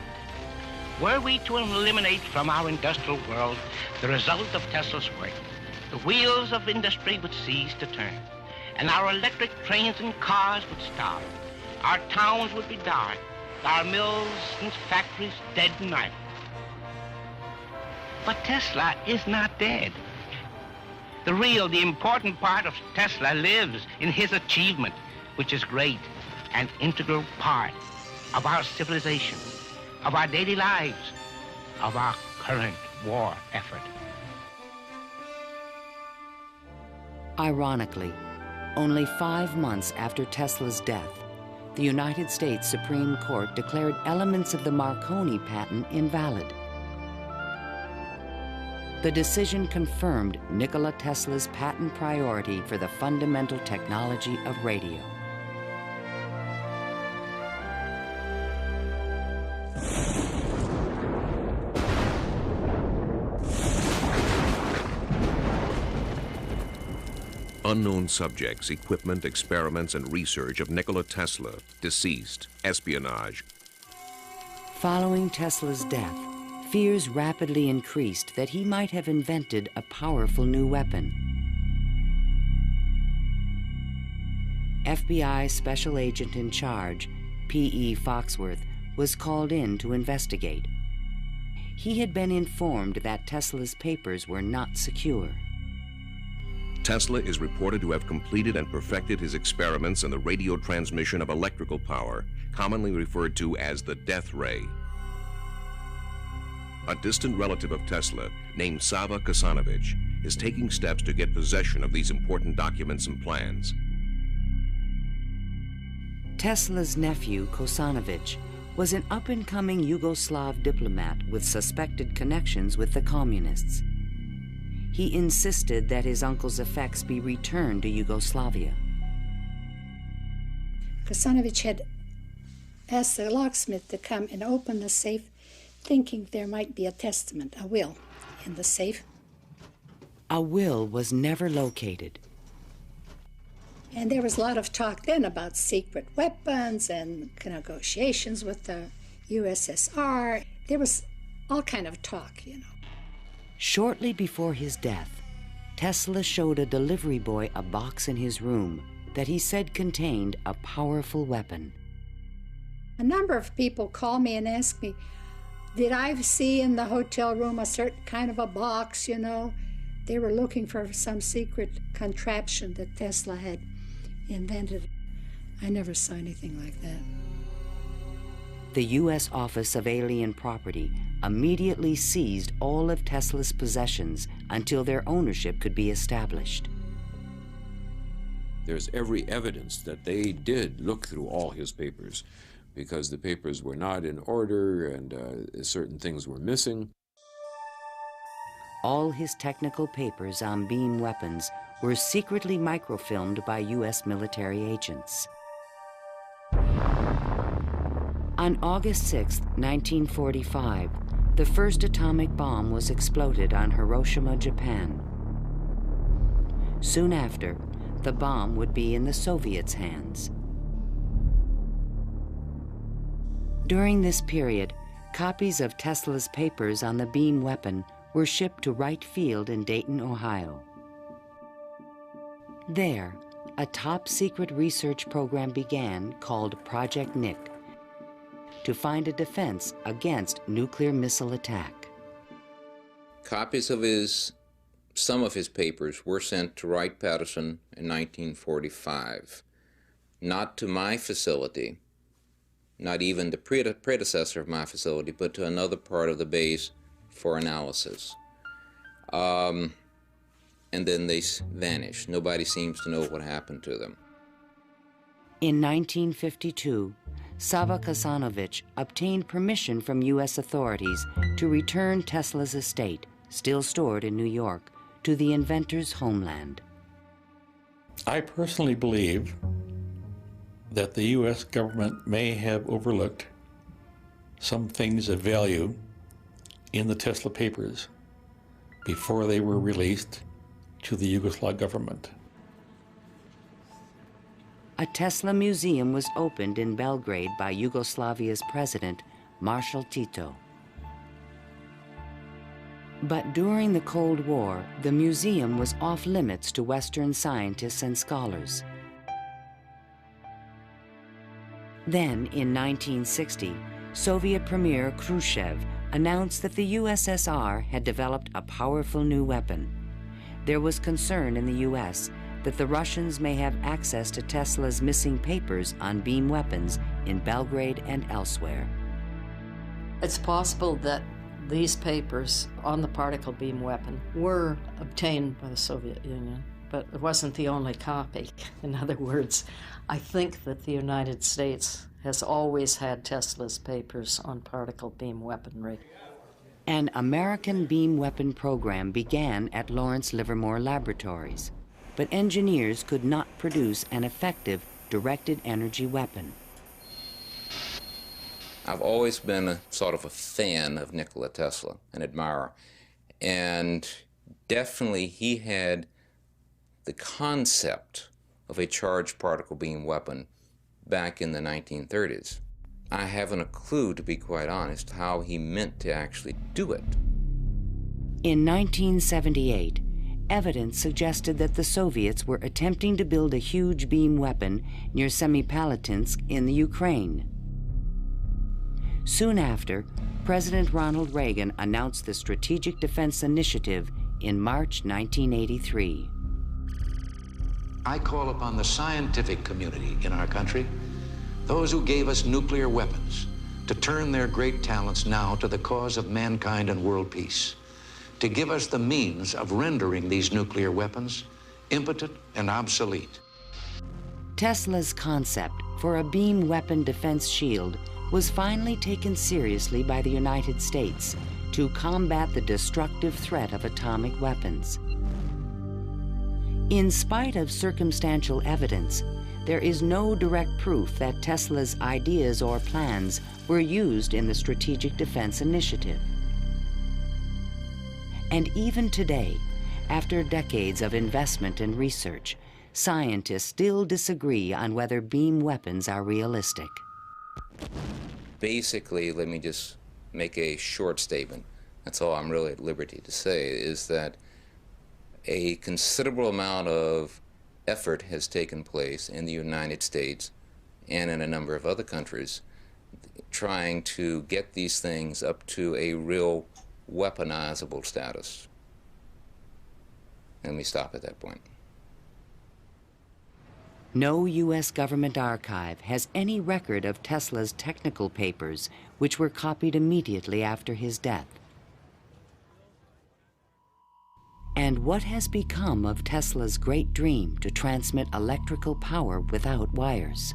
Were we to eliminate from our industrial world the result of Tesla's work, the wheels of industry would cease to turn, and our electric trains and cars would stop. Our towns would be dark, our mills and factories dead and idle. But Tesla is not dead. The important part of Tesla lives in his achievement, which is great, an integral part of our civilization, of our daily lives, of our current war effort. Ironically, only 5 months after Tesla's death, the United States Supreme Court declared elements of the Marconi patent invalid. The decision confirmed Nikola Tesla's patent priority for the fundamental technology of radio. Unknown subjects, equipment, experiments, and research of Nikola Tesla, deceased, espionage. Following Tesla's death, fears rapidly increased that he might have invented a powerful new weapon. FBI Special Agent in Charge, P.E. Foxworth, was called in to investigate. He had been informed that Tesla's papers were not secure. Tesla is reported to have completed and perfected his experiments in the radio transmission of electrical power, commonly referred to as the death ray. A distant relative of Tesla, named Sava Kasanovich, is taking steps to get possession of these important documents and plans. Tesla's nephew, Kasanovich, was an up-and-coming Yugoslav diplomat with suspected connections with the communists. He insisted that his uncle's effects be returned to Yugoslavia. Kasanovich had asked the locksmith to come and open the safe, thinking there might be a testament, a will, in the safe. A will was never located. And there was a lot of talk then about secret weapons and negotiations with the USSR. There was all kind of talk, you know. Shortly before his death, Tesla showed a delivery boy a box in his room that he said contained a powerful weapon. A number of people called me and asked me, did I see in the hotel room a certain kind of a box, you know? They were looking for some secret contraption that Tesla had invented. I never saw anything like that. The U.S. Office of Alien Property immediately seized all of Tesla's possessions until their ownership could be established. There's every evidence that they did look through all his papers, because the papers were not in order and certain things were missing. All his technical papers on beam weapons were secretly microfilmed by U.S. military agents. On August 6, 1945, the first atomic bomb was exploded on Hiroshima, Japan. Soon after, the bomb would be in the Soviets' hands. During this period, copies of Tesla's papers on the beam weapon were shipped to Wright Field in Dayton, Ohio. There, a top-secret research program began called Project Nick to find a defense against nuclear missile attack. Copies of some of his papers were sent to Wright-Patterson in 1945, not to my facility, not even the predecessor of my facility, but to another part of the base for analysis. And then they vanished. Nobody seems to know what happened to them. In 1952, Sava Kasanovich obtained permission from U.S. authorities to return Tesla's estate, still stored in New York, to the inventor's homeland. I personally believe that the U.S. government may have overlooked some things of value in the Tesla papers before they were released to the Yugoslav government. A Tesla museum was opened in Belgrade by Yugoslavia's president, Marshal Tito. But during the Cold War, the museum was off limits to Western scientists and scholars. Then, in 1960, Soviet Premier Khrushchev announced that the USSR had developed a powerful new weapon. There was concern in the U.S. that the Russians may have access to Tesla's missing papers on beam weapons in Belgrade and elsewhere. It's possible that these papers on the particle beam weapon were obtained by the Soviet Union, but it wasn't the only copy. In other words, I think that the United States has always had Tesla's papers on particle beam weaponry. An American beam weapon program began at Lawrence Livermore Laboratories, but engineers could not produce an effective directed energy weapon. I've always been a sort of a fan of Nikola Tesla, an admirer, and definitely he had the concept of a charged particle beam weapon back in the 1930s. I haven't a clue, to be quite honest, how he meant to actually do it. In 1978, evidence suggested that the Soviets were attempting to build a huge beam weapon near Semipalatinsk in the Ukraine. Soon after, President Ronald Reagan announced the Strategic Defense Initiative in March 1983. I call upon the scientific community in our country, those who gave us nuclear weapons, to turn their great talents now to the cause of mankind and world peace, to give us the means of rendering these nuclear weapons impotent and obsolete. Tesla's concept for a beam weapon defense shield was finally taken seriously by the United States to combat the destructive threat of atomic weapons. In spite of circumstantial evidence, there is no direct proof that Tesla's ideas or plans were used in the Strategic Defense Initiative. And even today, after decades of investment and research, scientists still disagree on whether beam weapons are realistic. Basically, let me just make a short statement. That's all I'm really at liberty to say, is that a considerable amount of effort has taken place in the United States and in a number of other countries trying to get these things up to a real weaponizable status. Let me stop at that point. No U.S. government archive has any record of Tesla's technical papers, which were copied immediately after his death. And what has become of Tesla's great dream to transmit electrical power without wires?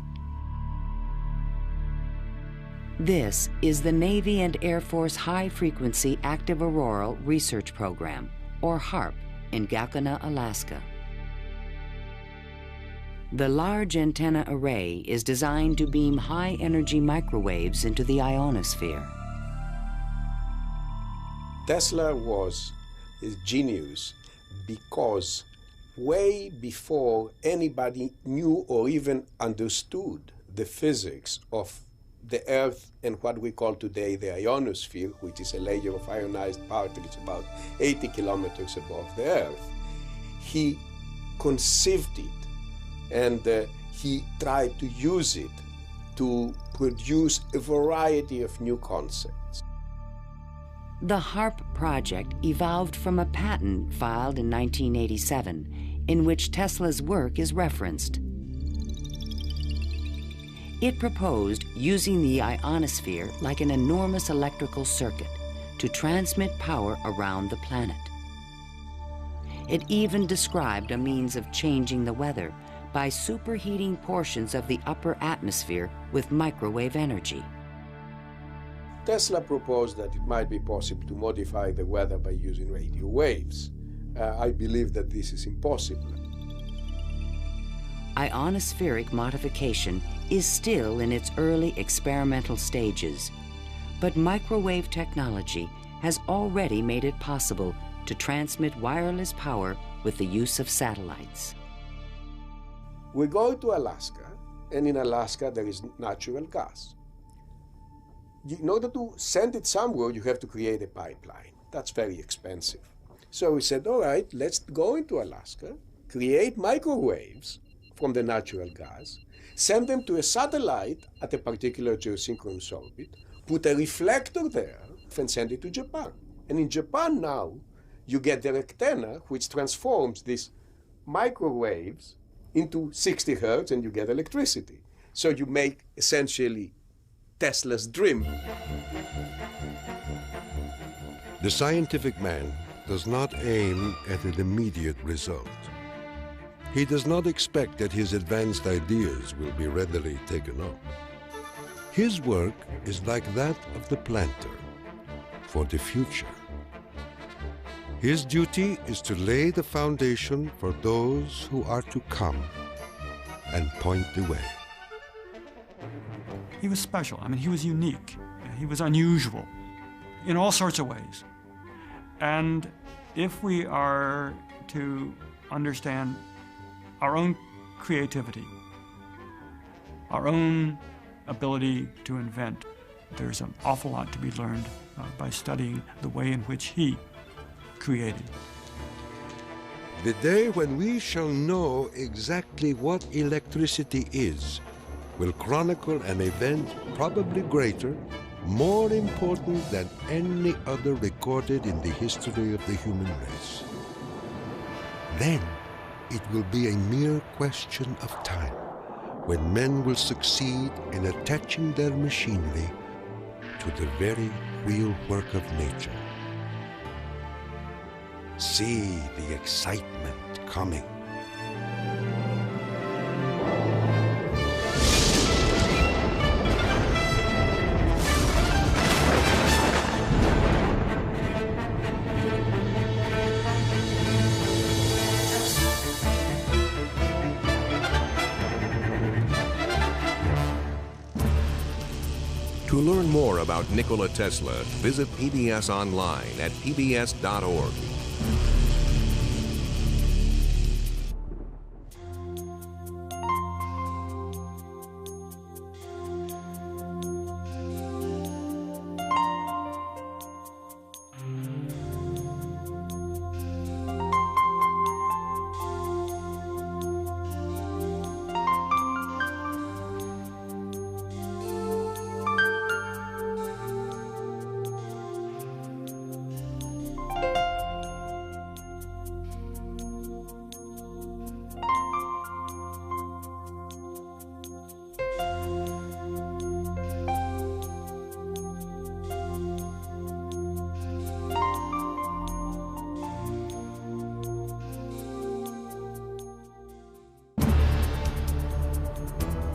This is the Navy and Air Force High Frequency Active Auroral Research Program, or HAARP, in Gakona, Alaska. The large antenna array is designed to beam high-energy microwaves into the ionosphere. Tesla was a genius because way before anybody knew or even understood the physics of the Earth and what we call today the ionosphere, which is a layer of ionized particles about 80 kilometers above the Earth, he conceived it and he tried to use it to produce a variety of new concepts. The HAARP project evolved from a patent filed in 1987 in which Tesla's work is referenced. It proposed using the ionosphere like an enormous electrical circuit to transmit power around the planet. It even described a means of changing the weather by superheating portions of the upper atmosphere with microwave energy. Tesla proposed that it might be possible to modify the weather by using radio waves. I believe that this is impossible. Ionospheric modification is still in its early experimental stages, but microwave technology has already made it possible to transmit wireless power with the use of satellites. We go to Alaska, and in Alaska there is natural gas. In order to send it somewhere, you have to create a pipeline. That's very expensive. So we said, all right, let's go into Alaska, create microwaves from the natural gas, send them to a satellite at a particular geosynchronous orbit, put a reflector there, and send it to Japan. And in Japan now, you get the antenna, which transforms these microwaves into 60 hertz, and you get electricity. So you make essentially Tesla's dream. The scientific man does not aim at an immediate result. He does not expect that his advanced ideas will be readily taken up. His work is like that of the planter for the future. His duty is to lay the foundation for those who are to come and point the way. He was special. I mean, he was unique. He was unusual in all sorts of ways. And if we are to understand our own creativity, our own ability to invent, there's an awful lot to be learned by studying the way in which he created. The day when we shall know exactly what electricity is will chronicle an event probably greater more important than any other recorded in the history of the human race. Then it will be a mere question of time when men will succeed in attaching their machinery to the very real work of nature. See the excitement coming. To learn more about Nikola Tesla, visit PBS online at pbs.org.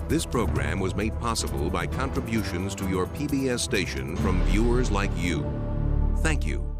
This program was made possible by contributions to your PBS station from viewers like you. Thank you.